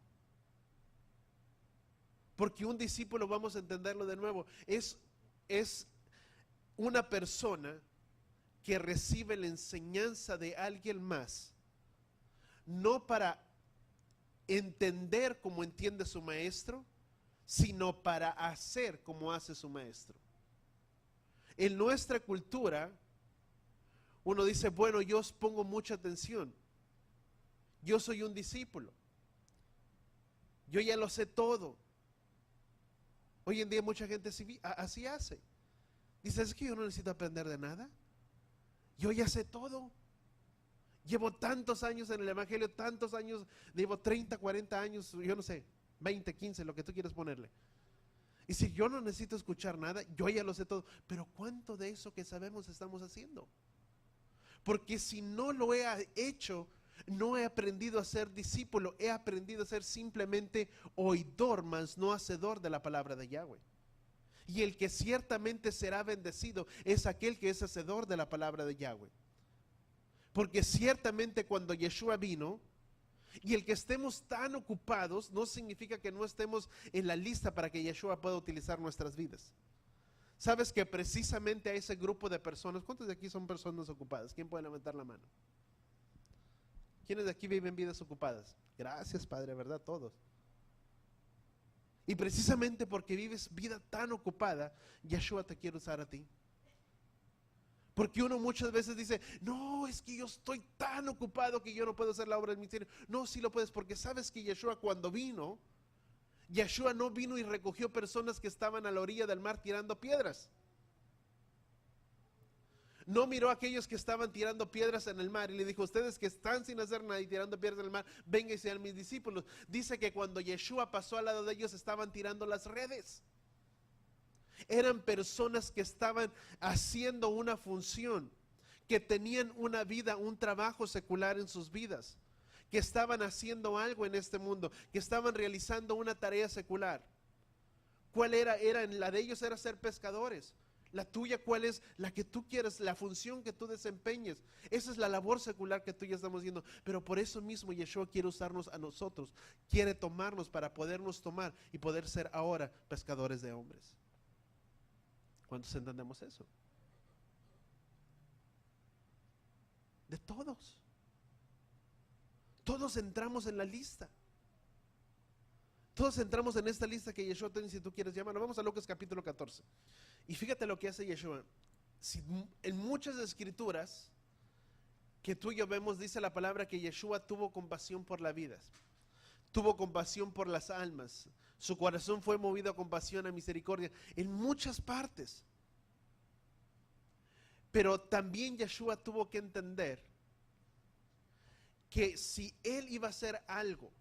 Porque un discípulo, vamos a entenderlo de nuevo, es una persona que recibe la enseñanza de alguien más, no para entender como entiende su maestro, sino para hacer como hace su maestro. En nuestra cultura, uno dice, bueno, yo os pongo mucha atención. Yo soy un discípulo. Yo ya lo sé todo. Hoy en día mucha gente así hace. Dice, es que yo no necesito aprender de nada. Yo ya sé todo. Llevo tantos años en el Evangelio, tantos años, llevo 30, 40 años, yo no sé, 20, 15, lo que tú quieras ponerle. Y si yo no necesito escuchar nada, yo ya lo sé todo. Pero ¿cuánto de eso que sabemos estamos haciendo? Porque si no lo he hecho, no he aprendido a ser discípulo, he aprendido a ser simplemente oidor, mas no hacedor de la palabra de Yahweh. Y el que ciertamente será bendecido es aquel que es hacedor de la palabra de Yahweh. Porque ciertamente cuando Yeshua vino, y el que estemos tan ocupados no significa que no estemos en la lista para que Yeshua pueda utilizar nuestras vidas. Sabes que precisamente a ese grupo de personas, ¿cuántos de aquí son personas ocupadas? ¿Quién puede levantar la mano? ¿Quiénes de aquí viven vidas ocupadas? Gracias, Padre, ¿verdad? Todos. Y precisamente porque vives vida tan ocupada, Yeshua te quiere usar a ti. Porque uno muchas veces dice, no, es que yo estoy tan ocupado que yo no puedo hacer la obra del ministerio. No, sí lo puedes, porque sabes que Yeshua cuando vino, Yeshua no vino y recogió personas que estaban a la orilla del mar tirando piedras. No miró a aquellos que estaban tirando piedras en el mar y le dijo, ustedes que están sin hacer nada y tirando piedras en el mar, vengan y sean mis discípulos. Dice que cuando Yeshua pasó al lado de ellos estaban tirando las redes. Eran personas que estaban haciendo una función, que tenían una vida, un trabajo secular en sus vidas, que estaban haciendo algo en este mundo, que estaban realizando una tarea secular. ¿Cuál era? La de ellos era ser pescadores. La tuya, ¿cuál es? La que tú quieres, la función que tú desempeñes. Esa es la labor secular que tú y yo estamos viendo. Pero por eso mismo Yeshua quiere usarnos a nosotros, quiere tomarnos para podernos tomar y poder ser ahora pescadores de hombres. ¿Cuántos entendemos eso? De todos. Todos entramos en la lista. Todos entramos en esta lista que Yeshua tiene, si tú quieres llamarlo. Vamos a Lucas capítulo 14. Y fíjate lo que hace Yeshua. En muchas escrituras que tú y yo vemos, dice la palabra que Yeshua tuvo compasión por la vida. Tuvo compasión por las almas. Su corazón fue movido a compasión, a misericordia. En muchas partes. Pero también Yeshua tuvo que entender que si Él iba a hacer algo,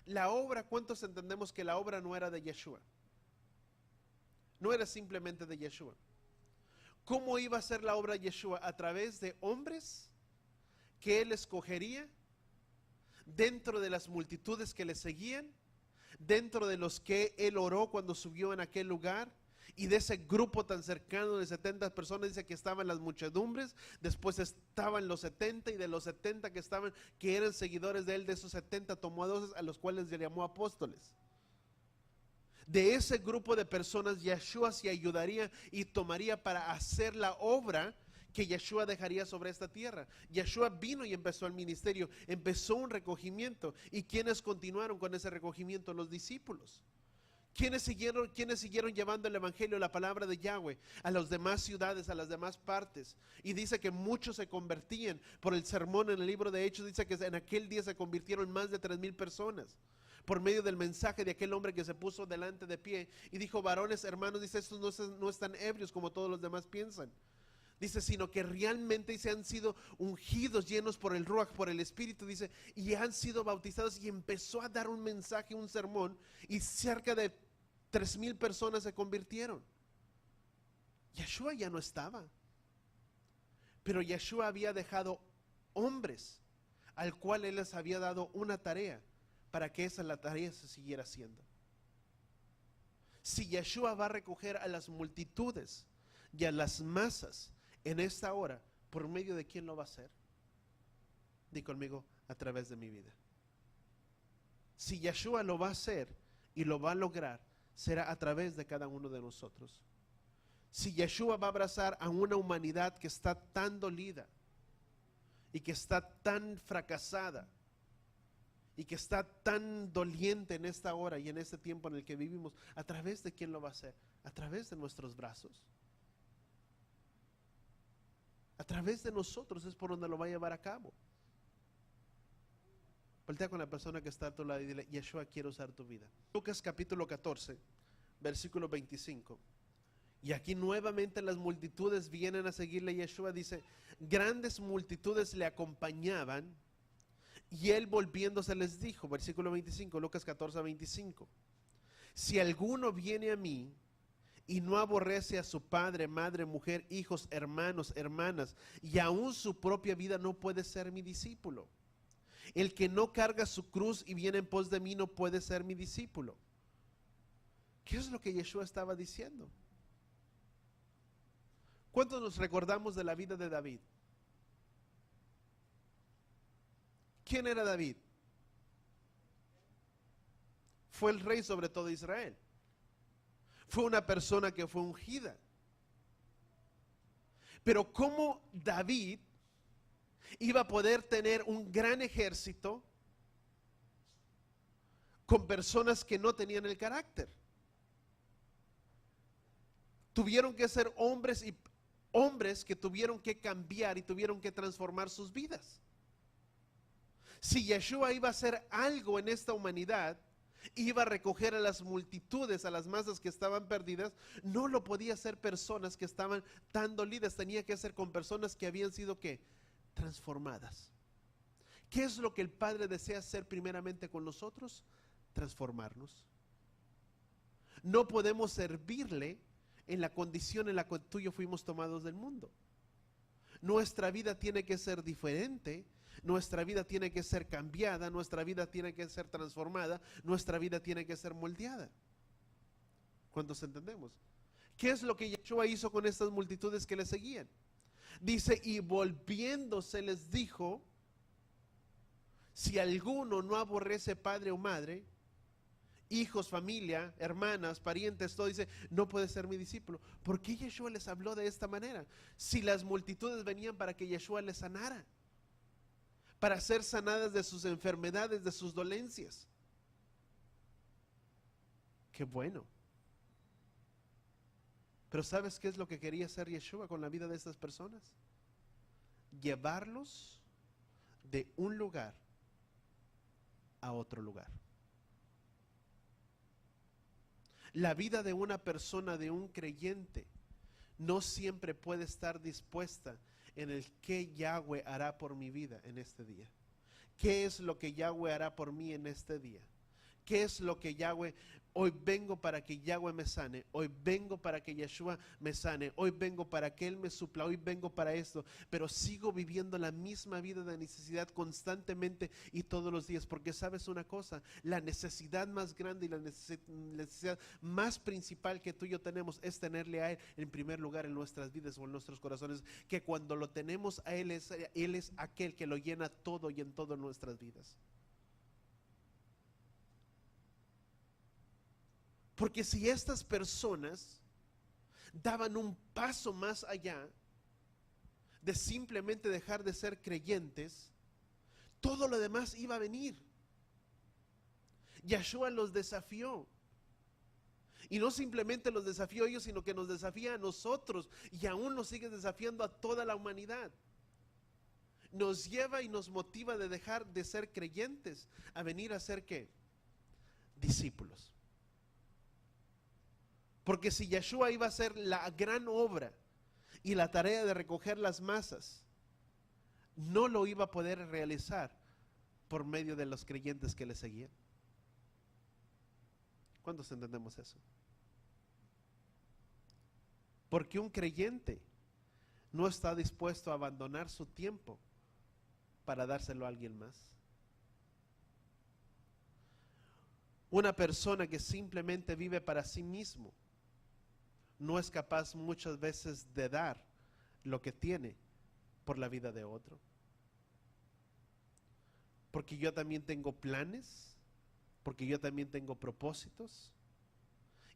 la obra, ¿cuántos entendemos que la obra no era de Yeshua? No era simplemente de Yeshua. ¿Cómo iba a ser la obra de Yeshua? A través de hombres que Él escogería, dentro de las multitudes que le seguían, dentro de los que Él oró cuando subió en aquel lugar, y de ese grupo tan cercano de 70 personas, dice que estaban las muchedumbres, después estaban los 70, y de los 70 que eran seguidores de Él, de esos 70 tomó a 12 a los cuales le llamó apóstoles. De ese grupo de personas Yeshua se ayudaría y tomaría para hacer la obra que Yeshua dejaría sobre esta tierra. Yeshua vino y empezó el ministerio, empezó un recogimiento. ¿Y quiénes continuaron con ese recogimiento? Los discípulos. ¿Quiénes siguieron llevando el evangelio, la palabra de Yahweh a las demás ciudades, a las demás partes? Y dice que muchos se convertían por el sermón en el libro de Hechos. Dice que en aquel día se convirtieron más de 3,000 personas por medio del mensaje de aquel hombre que se puso delante de pie y dijo: varones, hermanos, dice, estos no están ebrios como todos los demás piensan. Dice, sino que realmente se han sido ungidos, llenos por el Ruach, por el Espíritu, dice, y han sido bautizados. Y empezó a dar un mensaje, un sermón, y cerca de 3,000 personas se convirtieron. Yeshua ya no estaba, pero Yeshua había dejado hombres al cual Él les había dado una tarea, para que la tarea se siguiera haciendo. Si Yeshua va a recoger a las multitudes y a las masas en esta hora, ¿por medio de quién lo va a hacer? Di conmigo: a través de mi vida. Si Yeshua lo va a hacer y lo va a lograr, será a través de cada uno de nosotros. Si Yeshua va a abrazar a una humanidad que está tan dolida y que está tan fracasada y que está tan doliente en esta hora y en este tiempo en el que vivimos, ¿a través de quién lo va a hacer? A través de nuestros brazos. A través de nosotros es por donde lo va a llevar a cabo. Voltea con la persona que está a tu lado y dile: Yeshua quiere usar tu vida. Lucas capítulo 14, versículo 25. Y aquí nuevamente las multitudes vienen a seguirle a Yeshua. Dice: grandes multitudes le acompañaban, y él volviéndose les dijo, versículo 25, Lucas 14, 25. Si alguno viene a mí y no aborrece a su padre, madre, mujer, hijos, hermanos, hermanas, y aún su propia vida, no puede ser mi discípulo. El que no carga su cruz y viene en pos de mí no puede ser mi discípulo. ¿Qué es lo que Yeshua estaba diciendo? ¿Cuántos nos recordamos de la vida de David? ¿Quién era David? Fue el rey sobre todo Israel. Fue una persona que fue ungida. Pero ¿cómo David iba a poder tener un gran ejército con personas que no tenían el carácter? Tuvieron que ser hombres que tuvieron que cambiar y tuvieron que transformar sus vidas. Si Yeshua iba a hacer algo en esta humanidad, iba a recoger a las multitudes, a las masas que estaban perdidas, no lo podía hacer personas que estaban tan dolidas, tenía que hacer con personas que habían sido ¿qué? Transformadas. ¿Qué es lo que el Padre desea hacer primeramente con nosotros? Transformarnos. No podemos servirle en la condición en la que tú y yo fuimos tomados del mundo. Nuestra vida tiene que ser diferente, nuestra vida tiene que ser cambiada, nuestra vida tiene que ser transformada, nuestra vida tiene que ser moldeada. ¿Cuántos entendemos? ¿Qué es lo que Yeshua hizo con estas multitudes que le seguían? Dice, y volviéndose les dijo, si alguno no aborrece padre o madre, hijos, familia, hermanas, parientes, todo, dice, no puede ser mi discípulo. ¿Por qué Yeshua les habló de esta manera? Si las multitudes venían para que Yeshua les sanara, para ser sanadas de sus enfermedades, de sus dolencias. Qué bueno. Pero ¿sabes qué es lo que quería hacer Yeshua con la vida de estas personas? Llevarlos de un lugar a otro lugar. La vida de una persona, de un creyente, no siempre puede estar dispuesta en el qué Yahweh hará por mi vida en este día. ¿Qué es lo que Yahweh hará por mí en este día? ¿Qué es lo que Yahweh, hoy vengo para que Yahweh me sane, hoy vengo para que Yeshua me sane, hoy vengo para que Él me supla, hoy vengo para esto, pero sigo viviendo la misma vida de necesidad constantemente y todos los días? Porque sabes una cosa, la necesidad más grande y la necesidad más principal que tú y yo tenemos es tenerle a Él en primer lugar en nuestras vidas o en nuestros corazones, que cuando lo tenemos a Él es aquel que lo llena todo y en todas nuestras vidas. Porque si estas personas daban un paso más allá de simplemente dejar de ser creyentes, todo lo demás iba a venir. Yeshua los desafió. Y no simplemente los desafió a ellos, sino que nos desafía a nosotros y aún nos sigue desafiando a toda la humanidad. Nos lleva y nos motiva de dejar de ser creyentes a venir a ser ¿qué? Discípulos. Porque si Yeshua iba a hacer la gran obra y la tarea de recoger las masas, no lo iba a poder realizar por medio de los creyentes que le seguían. ¿Cuántos entendemos eso? Porque un creyente no está dispuesto a abandonar su tiempo para dárselo a alguien más. Una persona que simplemente vive para sí mismo no es capaz muchas veces de dar lo que tiene por la vida de otro. Porque yo también tengo planes, porque yo también tengo propósitos.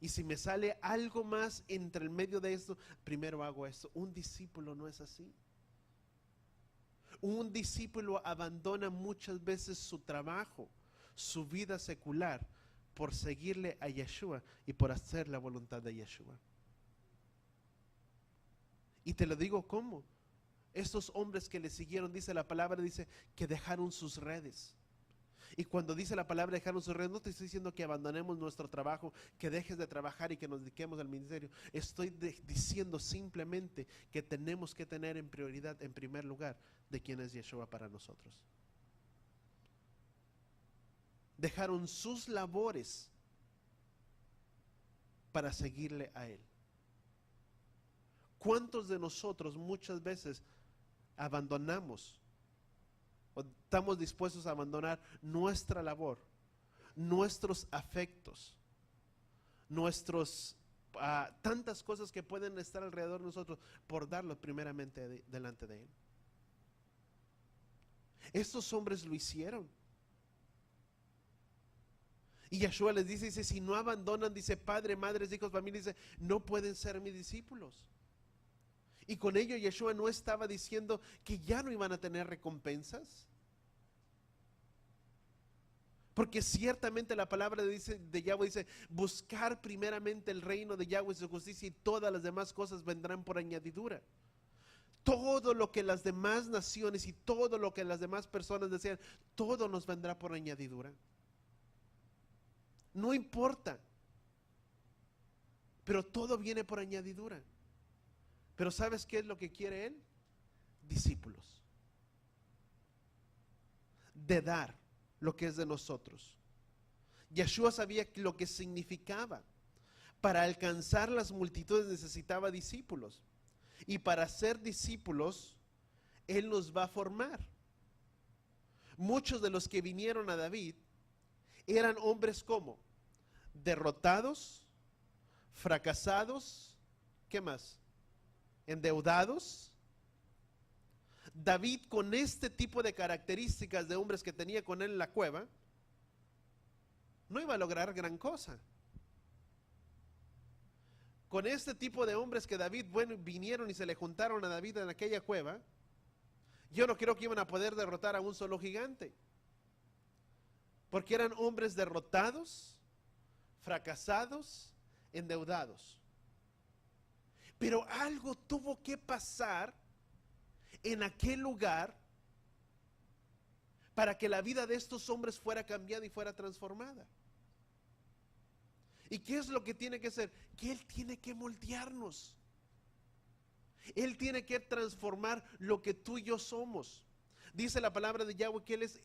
Y si me sale algo más entre el medio de esto, primero hago esto. Un discípulo no es así. Un discípulo abandona muchas veces su trabajo, su vida secular, por seguirle a Yeshua y por hacer la voluntad de Yeshua. Y te lo digo cómo. Estos hombres que le siguieron, dice la palabra, dice que dejaron sus redes. Y cuando dice la palabra dejaron sus redes, no te estoy diciendo que abandonemos nuestro trabajo, que dejes de trabajar y que nos dediquemos al ministerio. Estoy diciendo simplemente que tenemos que tener en prioridad, en primer lugar, de quién es Yeshua para nosotros. Dejaron sus labores para seguirle a Él. ¿Cuántos de nosotros muchas veces abandonamos o estamos dispuestos a abandonar nuestra labor, nuestros afectos, tantas cosas que pueden estar alrededor de nosotros por darlo primeramente delante de Él? Estos hombres lo hicieron. Y Yeshua les dice, si no abandonan, dice, padre, madres, hijos, familia, dice, no pueden ser mis discípulos. Y con ello Yeshua no estaba diciendo que ya no iban a tener recompensas. Porque ciertamente la palabra de Yahweh dice, buscar primeramente el reino de Yahweh y su justicia y todas las demás cosas vendrán por añadidura. Todo lo que las demás naciones y todo lo que las demás personas desean, todo nos vendrá por añadidura. No importa, pero todo viene por añadidura. Pero ¿sabes qué es lo que quiere Él? Discípulos. De dar lo que es de nosotros. Yeshua sabía lo que significaba Para alcanzar las multitudes necesitaba discípulos. Y para ser discípulos, Él nos va a formar. Muchos de los que vinieron a David eran hombres como derrotados, fracasados, ¿qué más? Endeudados. David, con este tipo de características de hombres que tenía con él en la cueva, no iba a lograr gran cosa. Con este tipo de hombres que David, vinieron y se le juntaron a David en aquella cueva, yo no creo que iban a poder derrotar a un solo gigante. Porque eran hombres derrotados, fracasados, endeudados. Pero algo tuvo que pasar en aquel lugar para que la vida de estos hombres fuera cambiada y fuera transformada. ¿Y qué es lo que tiene que hacer? Que Él tiene que moldearnos. Él tiene que transformar lo que tú y yo somos. Dice la palabra de Yahweh que Él es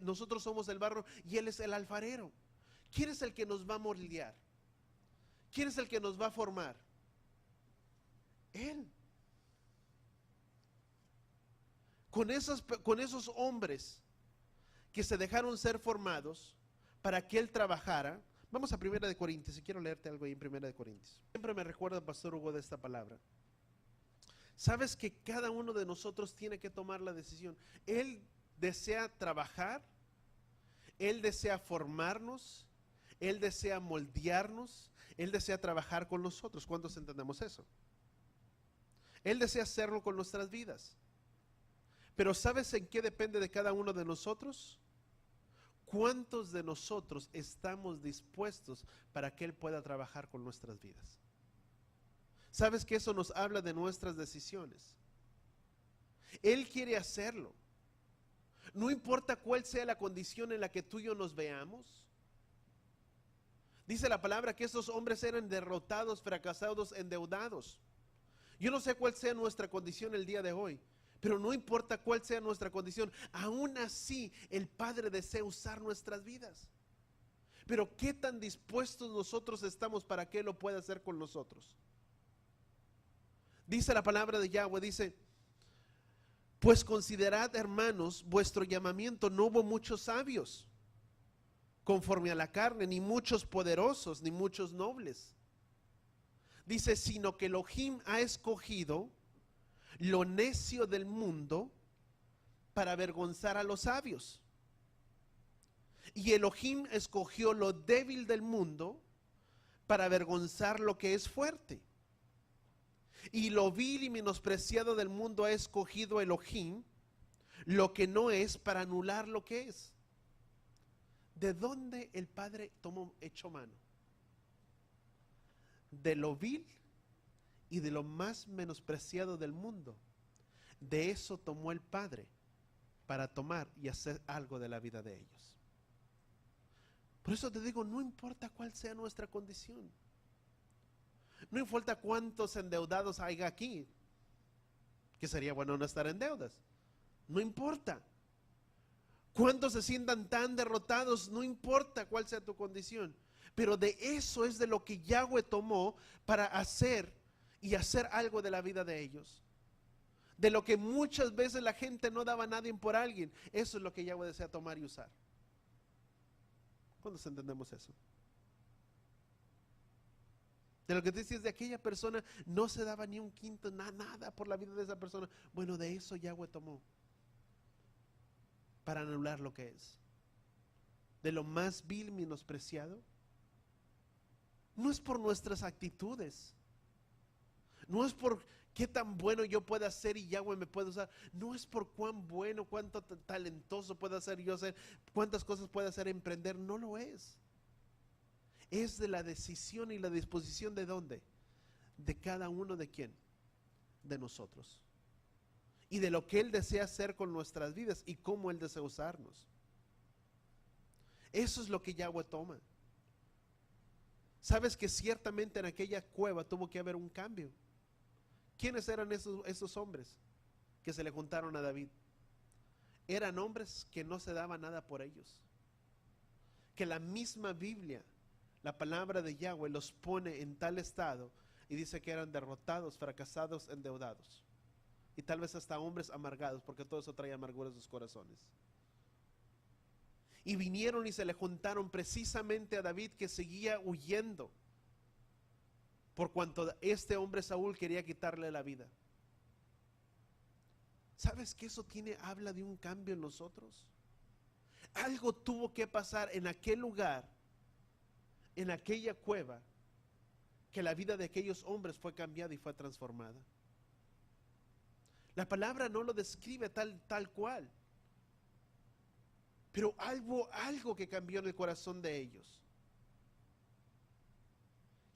nosotros somos el barro y Él es el alfarero. ¿Quién es el que nos va a moldear? ¿Quién es el que nos va a formar? Él. Con esos hombres que se dejaron ser formados para que Él trabajara. Vamos a 1 Corintios, y quiero leerte algo ahí en 1 Corintios. Siempre me recuerda, Pastor Hugo, de esta palabra. Sabes que cada uno de nosotros tiene que tomar la decisión. Él desea trabajar, Él desea formarnos, Él desea moldearnos, Él desea trabajar con nosotros. ¿Cuántos entendemos eso? Él desea hacerlo con nuestras vidas. Pero ¿sabes en qué depende de cada uno de nosotros? ¿Cuántos de nosotros estamos dispuestos para que Él pueda trabajar con nuestras vidas? ¿Sabes que eso nos habla de nuestras decisiones? Él quiere hacerlo. No importa cuál sea la condición en la que tú y yo nos veamos. Dice la palabra que esos hombres eran derrotados, fracasados, endeudados. Yo no sé cuál sea nuestra condición el día de hoy, pero no importa cuál sea nuestra condición, aún así el Padre desea usar nuestras vidas. Pero ¿qué tan dispuestos nosotros estamos para que Él lo pueda hacer con nosotros? Dice la palabra de Yahweh, dice: pues considerad, hermanos, vuestro llamamiento, no hubo muchos sabios conforme a la carne, ni muchos poderosos, ni muchos nobles. Dice, sino que Elohim ha escogido lo necio del mundo para avergonzar a los sabios. Y Elohim escogió lo débil del mundo para avergonzar lo que es fuerte. Y lo vil y menospreciado del mundo ha escogido Elohim, lo que no es, para anular lo que es. ¿De dónde el Padre echó mano? De lo vil y de lo más menospreciado del mundo. De eso tomó el Padre para tomar y hacer algo de la vida de ellos. Por eso te digo, no importa cuál sea nuestra condición. No importa cuántos endeudados haya aquí, que sería bueno no estar en deudas. No importa. Cuántos se sientan tan derrotados, no importa cuál sea tu condición. Pero de eso es de lo que Yahweh tomó para hacer y hacer algo de la vida de ellos. De lo que muchas veces la gente no daba nada por alguien. Eso es lo que Yahweh desea tomar y usar. ¿Cuántos entendemos eso? De lo que te dices, de aquella persona no se daba ni un quinto, nada por la vida de esa persona. Bueno, de eso Yahweh tomó para anular lo que es. De lo más vil, menospreciado. No es por nuestras actitudes. No es por qué tan bueno yo pueda ser y Yahweh me puede usar. No es por cuán bueno, cuánto talentoso pueda ser yo ser, cuántas cosas pueda hacer emprender. No lo es. Es de la decisión y la disposición de ¿dónde? De cada uno de quién, de nosotros. Y de lo que Él desea hacer con nuestras vidas y cómo Él desea usarnos. Eso es lo que Yahweh toma. Sabes que ciertamente en aquella cueva tuvo que haber un cambio. ¿Quiénes eran esos hombres que se le juntaron a David? Eran hombres que no se daba nada por ellos. Que la misma Biblia la palabra de Yahweh los pone en tal estado y dice que eran derrotados, fracasados, endeudados. Y tal vez hasta hombres amargados, porque todo eso trae amargura en sus corazones. Y vinieron y se le juntaron precisamente a David, que seguía huyendo, por cuanto este hombre Saúl quería quitarle la vida. ¿Sabes que eso habla de un cambio en nosotros? Algo tuvo que pasar en aquel lugar, en aquella cueva, que la vida de aquellos hombres fue cambiada y fue transformada. La palabra no lo describe tal cual, pero algo que cambió en el corazón de ellos.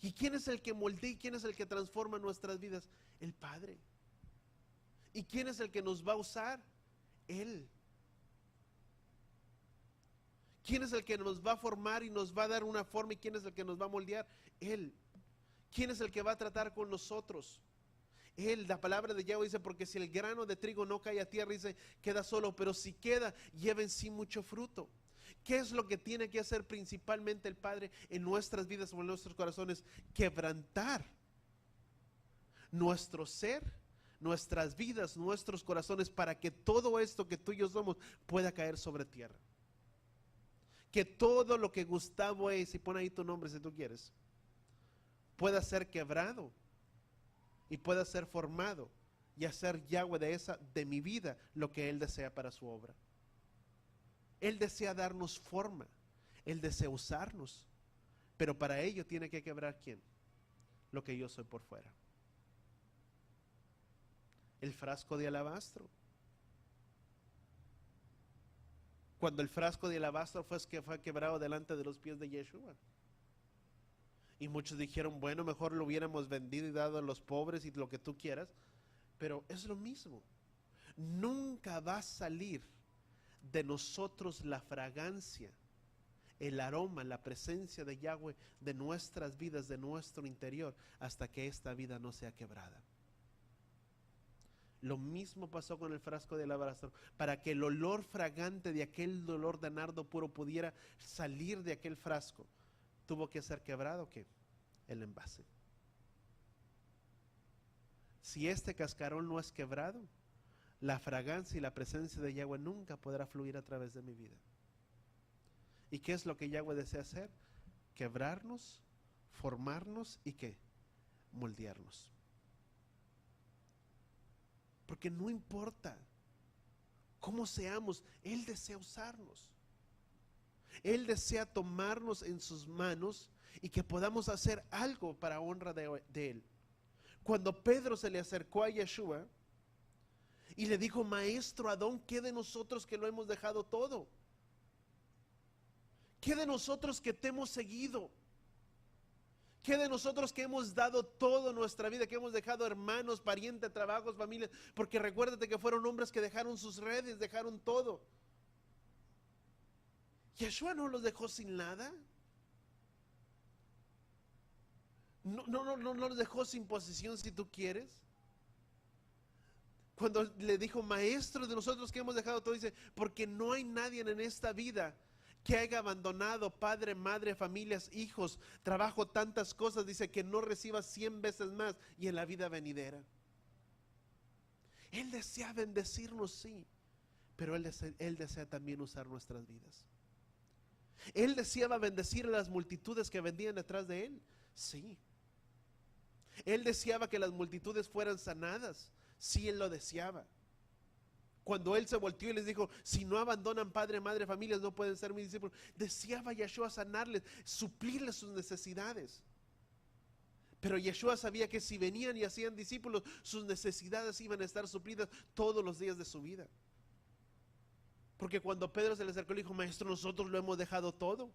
¿Y quién es el que moldea y quién es el que transforma nuestras vidas? El Padre. ¿Y quién es el que nos va a usar? Él. ¿Quién es el que nos va a formar y nos va a dar una forma? ¿Y quién es el que nos va a moldear? Él. ¿Quién es el que va a tratar con nosotros? Él. La palabra de Yahweh dice, porque si el grano de trigo no cae a tierra, dice, queda solo, pero si queda, lleva en sí mucho fruto. ¿Qué es lo que tiene que hacer principalmente el Padre en nuestras vidas o en nuestros corazones? Quebrantar nuestro ser, nuestras vidas, nuestros corazones, para que todo esto que tú y yo somos pueda caer sobre tierra. Que todo lo que Gustavo es, y pon ahí tu nombre si tú quieres, pueda ser quebrado y pueda ser formado y hacer Yahweh de mi vida lo que Él desea para su obra. Él desea darnos forma, Él desea usarnos, pero para ello tiene que quebrar ¿quién? Lo que yo soy por fuera. El frasco de alabastro. Cuando el frasco de alabastro fue quebrado delante de los pies de Yeshua. Y muchos dijeron, bueno, mejor lo hubiéramos vendido y dado a los pobres y lo que tú quieras. Pero es lo mismo. Nunca va a salir de nosotros la fragancia, el aroma, la presencia de Yahweh de nuestras vidas, de nuestro interior, hasta que esta vida no sea quebrada. Lo mismo pasó con el frasco de alabastro. Para que el olor fragante de aquel olor de nardo puro pudiera salir de aquel frasco, tuvo que ser quebrado, ¿qué? El envase. Si este cascarón no es quebrado, la fragancia y la presencia de Yahweh nunca podrá fluir a través de mi vida. ¿Y qué es lo que Yahweh desea hacer? Quebrarnos, formarnos y ¿qué? Moldearnos. Porque no importa cómo seamos, Él desea usarnos. Él desea tomarnos en sus manos y que podamos hacer algo para honra de Él. Cuando Pedro se le acercó a Yeshua y le dijo, Maestro Adón, ¿qué de nosotros que lo hemos dejado todo? ¿Qué de nosotros que te hemos seguido? ¿Qué de nosotros que hemos dado toda nuestra vida, que hemos dejado hermanos, parientes, trabajos, familias? Porque recuérdate que fueron hombres que dejaron sus redes, dejaron todo. Yeshua no los dejó sin nada. No los dejó sin posesión, si tú quieres. Cuando le dijo, Maestro de nosotros que hemos dejado todo, dice, porque no hay nadie en esta vida que haya abandonado padre, madre, familias, hijos, trabajo, tantas cosas, dice, que no reciba 100 veces más y en la vida venidera. Él desea bendecirnos, sí, pero Él desea también usar nuestras vidas. Él deseaba bendecir a las multitudes que vendían detrás de Él, sí. Él deseaba que las multitudes fueran sanadas, sí, Él lo deseaba. Cuando Él se volteó y les dijo, si no abandonan padre, madre, familias, no pueden ser mis discípulos. Deseaba Yeshua sanarles, suplirles sus necesidades. Pero Yeshua sabía que si venían y hacían discípulos, sus necesidades iban a estar suplidas todos los días de su vida. Porque cuando Pedro se le acercó, le dijo, Maestro, nosotros lo hemos dejado todo.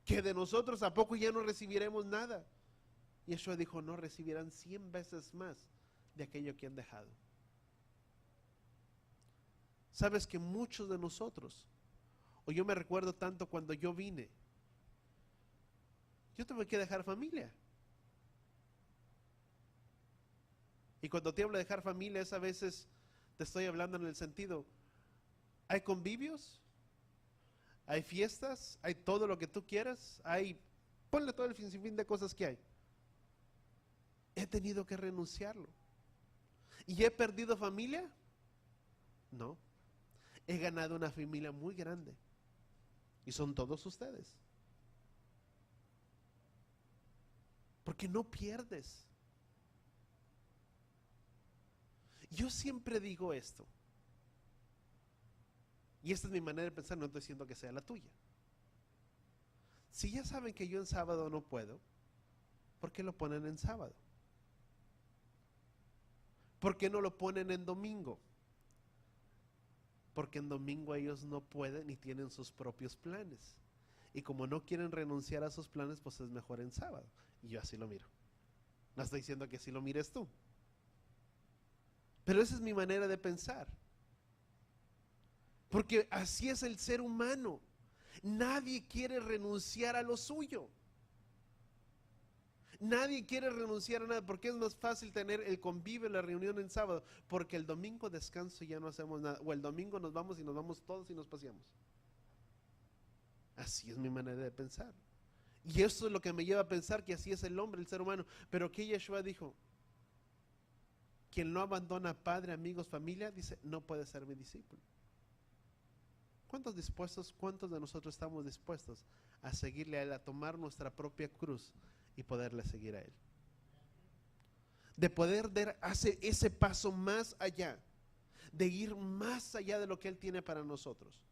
¿Que de nosotros a poco ya no recibiremos nada? Yeshua dijo, no, recibirán 100 veces más de aquello que han dejado. Sabes que muchos de nosotros, o yo me recuerdo tanto cuando yo vine, yo tuve que dejar familia. Y cuando te hablo de dejar familia, es a veces te estoy hablando en el sentido, hay convivios, hay fiestas, hay todo lo que tú quieras, ponle todo el sinfín de cosas que hay. He tenido que renunciarlo. ¿Y he perdido familia? No. He ganado una familia muy grande. Y son todos ustedes. Porque no pierdes. Yo siempre digo esto. Y esta es mi manera de pensar, no estoy diciendo que sea la tuya. Si ya saben que yo en sábado no puedo, ¿por qué lo ponen en sábado? ¿Por qué no lo ponen en domingo? Porque en domingo ellos no pueden ni tienen sus propios planes. Y como no quieren renunciar a sus planes, pues es mejor en sábado. Y yo así lo miro. No estoy diciendo que así lo mires tú. Pero esa es mi manera de pensar. Porque así es el ser humano. Nadie quiere renunciar a lo suyo. Nadie quiere renunciar a nada, porque es más fácil tener el convivio, la reunión en sábado, porque el domingo descanso y ya no hacemos nada, o el domingo nos vamos y nos vamos todos y nos paseamos. Así es mi manera de pensar. Y eso es lo que me lleva a pensar que así es el hombre, el ser humano. Pero que Yeshua dijo, quien no abandona padre, amigos, familia, dice, no puede ser mi discípulo. ¿Cuántos de nosotros estamos dispuestos a seguirle a Él, a tomar nuestra propia cruz y poderle seguir a Él? De poder hacer ese paso más allá, de ir más allá de lo que Él tiene para nosotros.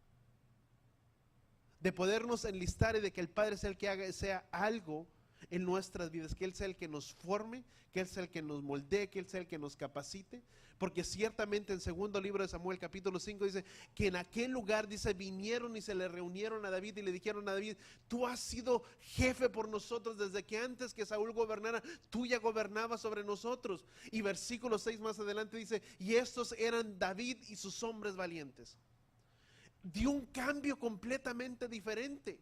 De podernos enlistar y de que el Padre sea el que sea algo en nuestras vidas, que Él sea el que nos forme, que Él sea el que nos moldee, que Él sea el que nos capacite, porque ciertamente en segundo libro de Samuel capítulo 5 dice que en aquel lugar, dice, vinieron y se le reunieron a David y le dijeron a David, tú has sido jefe por nosotros desde que antes que Saúl gobernara, tú ya gobernabas sobre nosotros. Y versículo 6 más adelante dice, y estos eran David y sus hombres valientes. Dio un cambio completamente diferente.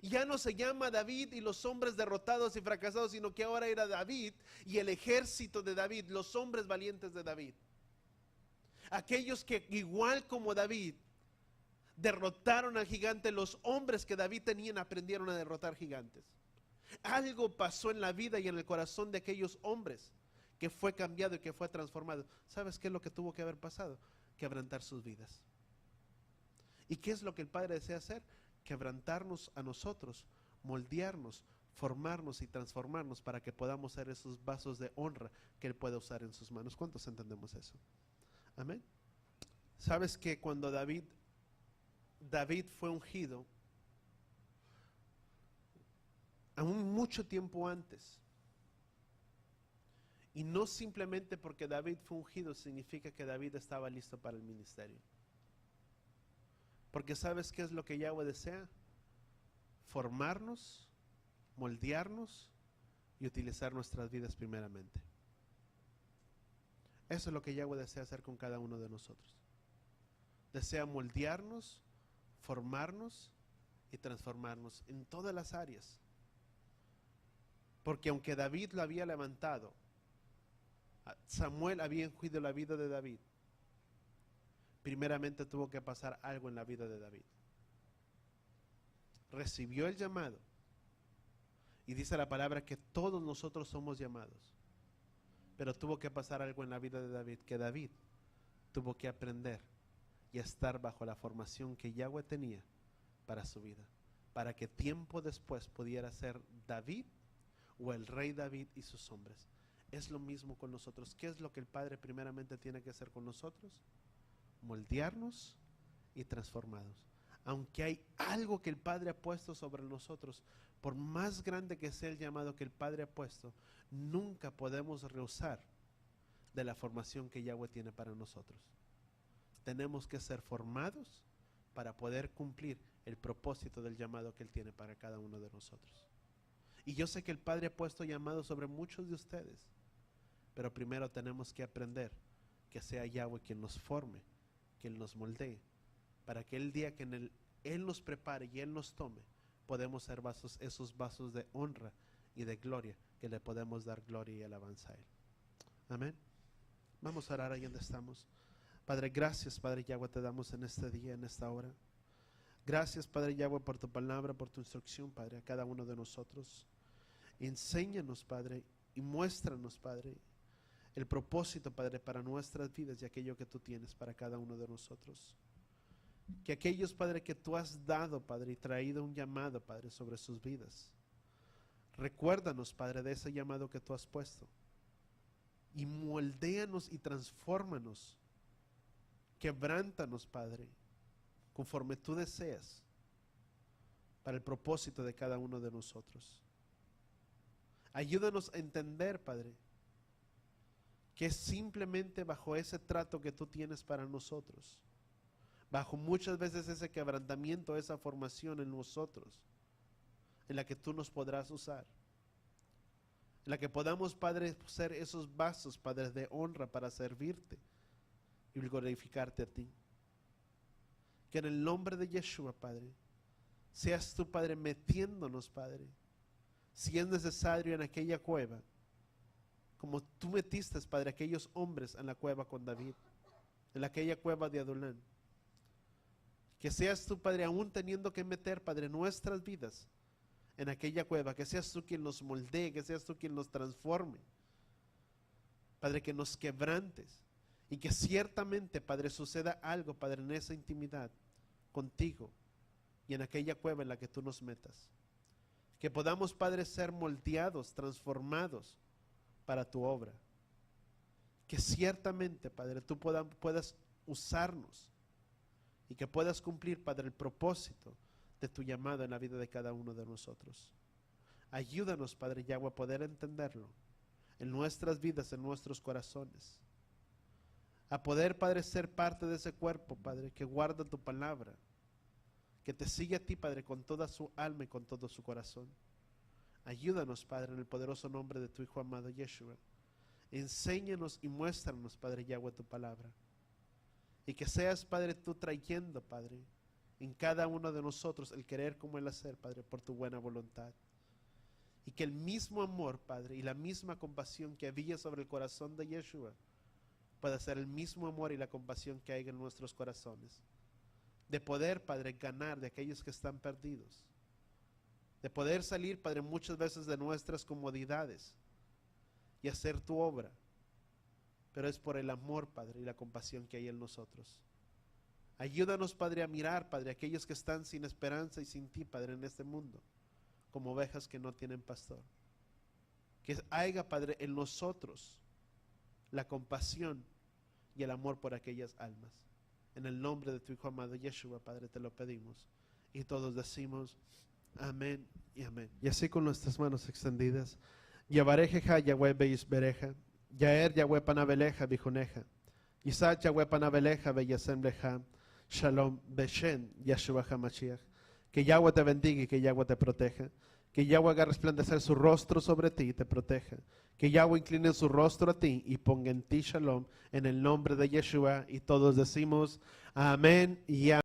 Ya no se llama David y los hombres derrotados y fracasados, sino que ahora era David y el ejército de David, los hombres valientes de David. Aquellos que igual como David derrotaron al gigante, los hombres que David tenían aprendieron a derrotar gigantes. Algo pasó en la vida y en el corazón de aquellos hombres que fue cambiado y que fue transformado. ¿Sabes qué es lo que tuvo que haber pasado? Quebrantar sus vidas. ¿Y qué es lo que el Padre desea hacer? Quebrantarnos a nosotros, moldearnos, formarnos y transformarnos para que podamos ser esos vasos de honra que Él puede usar en sus manos. ¿Cuántos entendemos eso? Amén. ¿Sabes que cuando David fue ungido, aún mucho tiempo antes, y no simplemente porque David fue ungido significa que David estaba listo para el ministerio? Porque ¿sabes qué es lo que Yahweh desea? Formarnos, moldearnos y utilizar nuestras vidas primeramente. Eso es lo que Yahweh desea hacer con cada uno de nosotros. Desea moldearnos, formarnos y transformarnos en todas las áreas. Porque aunque David lo había levantado, Samuel había ungido la vida de David, primeramente tuvo que pasar algo en la vida de David. Recibió el llamado. Y dice la palabra que todos nosotros somos llamados. Pero tuvo que pasar algo en la vida de David, que David tuvo que aprender y estar bajo la formación que Yahweh tenía para su vida, para que tiempo después pudiera ser David o el rey David y sus hombres. Es lo mismo con nosotros. ¿Qué es lo que el Padre primeramente tiene que hacer con nosotros? Moldearnos y transformarnos. Aunque hay algo que el Padre ha puesto sobre nosotros, por más grande que sea el llamado que el Padre ha puesto, nunca podemos rehusar de la formación que Yahweh tiene para nosotros. Tenemos que ser formados para poder cumplir el propósito del llamado que Él tiene para cada uno de nosotros. Y yo sé que el Padre ha puesto llamados sobre muchos de ustedes, pero primero tenemos que aprender que sea Yahweh quien nos forme, que Él nos moldee, para que el día que Él nos prepare y Él nos tome, podemos ser esos vasos de honra y de gloria, que le podemos dar gloria y alabanza a Él. Amén. Vamos a orar ahí donde estamos. Padre, gracias, Padre Yahweh, te damos en este día, en esta hora. Gracias, Padre Yahweh, por tu palabra, por tu instrucción, Padre, a cada uno de nosotros. Enséñanos, Padre, y muéstranos, Padre, el propósito, Padre, para nuestras vidas y aquello que tú tienes para cada uno de nosotros. Que aquellos, Padre, que tú has dado, Padre, y traído un llamado, Padre, sobre sus vidas. Recuérdanos, Padre, de ese llamado que tú has puesto. Y moldéanos y transfórmanos. Quebrántanos, Padre, conforme tú deseas, para el propósito de cada uno de nosotros. Ayúdanos a entender, Padre, que es simplemente bajo ese trato que tú tienes para nosotros, bajo muchas veces ese quebrantamiento, esa formación en nosotros, en la que tú nos podrás usar, en la que podamos, Padre, ser esos vasos, Padre, de honra para servirte y glorificarte a ti. Que en el nombre de Yeshua, Padre, seas tú, Padre, metiéndonos, Padre, si es necesario, en aquella cueva, como tú metiste, Padre, aquellos hombres en la cueva con David, en aquella cueva de Adulán. Que seas tú, Padre, aún teniendo que meter, Padre, nuestras vidas en aquella cueva, que seas tú quien nos moldee, que seas tú quien nos transforme, Padre, que nos quebrantes, y que ciertamente, Padre, suceda algo, Padre, en esa intimidad contigo y en aquella cueva en la que tú nos metas. Que podamos, Padre, ser moldeados, transformados para tu obra. Que ciertamente, Padre, tú puedas usarnos y que puedas cumplir, Padre, el propósito de tu llamado en la vida de cada uno de nosotros. Ayúdanos, Padre Yahweh, a poder entenderlo en nuestras vidas, en nuestros corazones. A poder, Padre, ser parte de ese cuerpo, Padre, que guarda tu palabra, que te sigue a ti, Padre, con toda su alma y con todo su corazón. Ayúdanos, Padre, en el poderoso nombre de tu Hijo amado Yeshua. Enséñanos y muéstranos, Padre Yahweh, tu palabra. Y que seas, Padre, tú trayendo, Padre, en cada uno de nosotros el querer como el hacer, Padre, por tu buena voluntad. Y que el mismo amor, Padre, y la misma compasión que había sobre el corazón de Yeshua pueda ser el mismo amor y la compasión que hay en nuestros corazones. De poder, Padre, ganar de aquellos que están perdidos. De poder salir, Padre, muchas veces de nuestras comodidades y hacer tu obra. Pero es por el amor, Padre, y la compasión que hay en nosotros. Ayúdanos, Padre, a mirar, Padre, a aquellos que están sin esperanza y sin ti, Padre, en este mundo, como ovejas que no tienen pastor. Que haya, Padre, en nosotros la compasión y el amor por aquellas almas. En el nombre de tu Hijo amado Yeshua, Padre, te lo pedimos. Y todos decimos amén y amén. Y así con nuestras manos extendidas. Yavarejeja Yahweh Beisbereja, Yaer Yahweh Panabeleja Bijuneja, Isaac Yahweh Panabeleja Beyasem Leja, Shalom Beshen Yeshua HaMashiach. Que Yahweh te bendiga y que Yahweh te proteja. Que Yahweh haga resplandecer su rostro sobre ti y te proteja. Que Yahweh incline su rostro a ti y ponga en ti shalom, en el nombre de Yeshua. Y todos decimos amén y amén.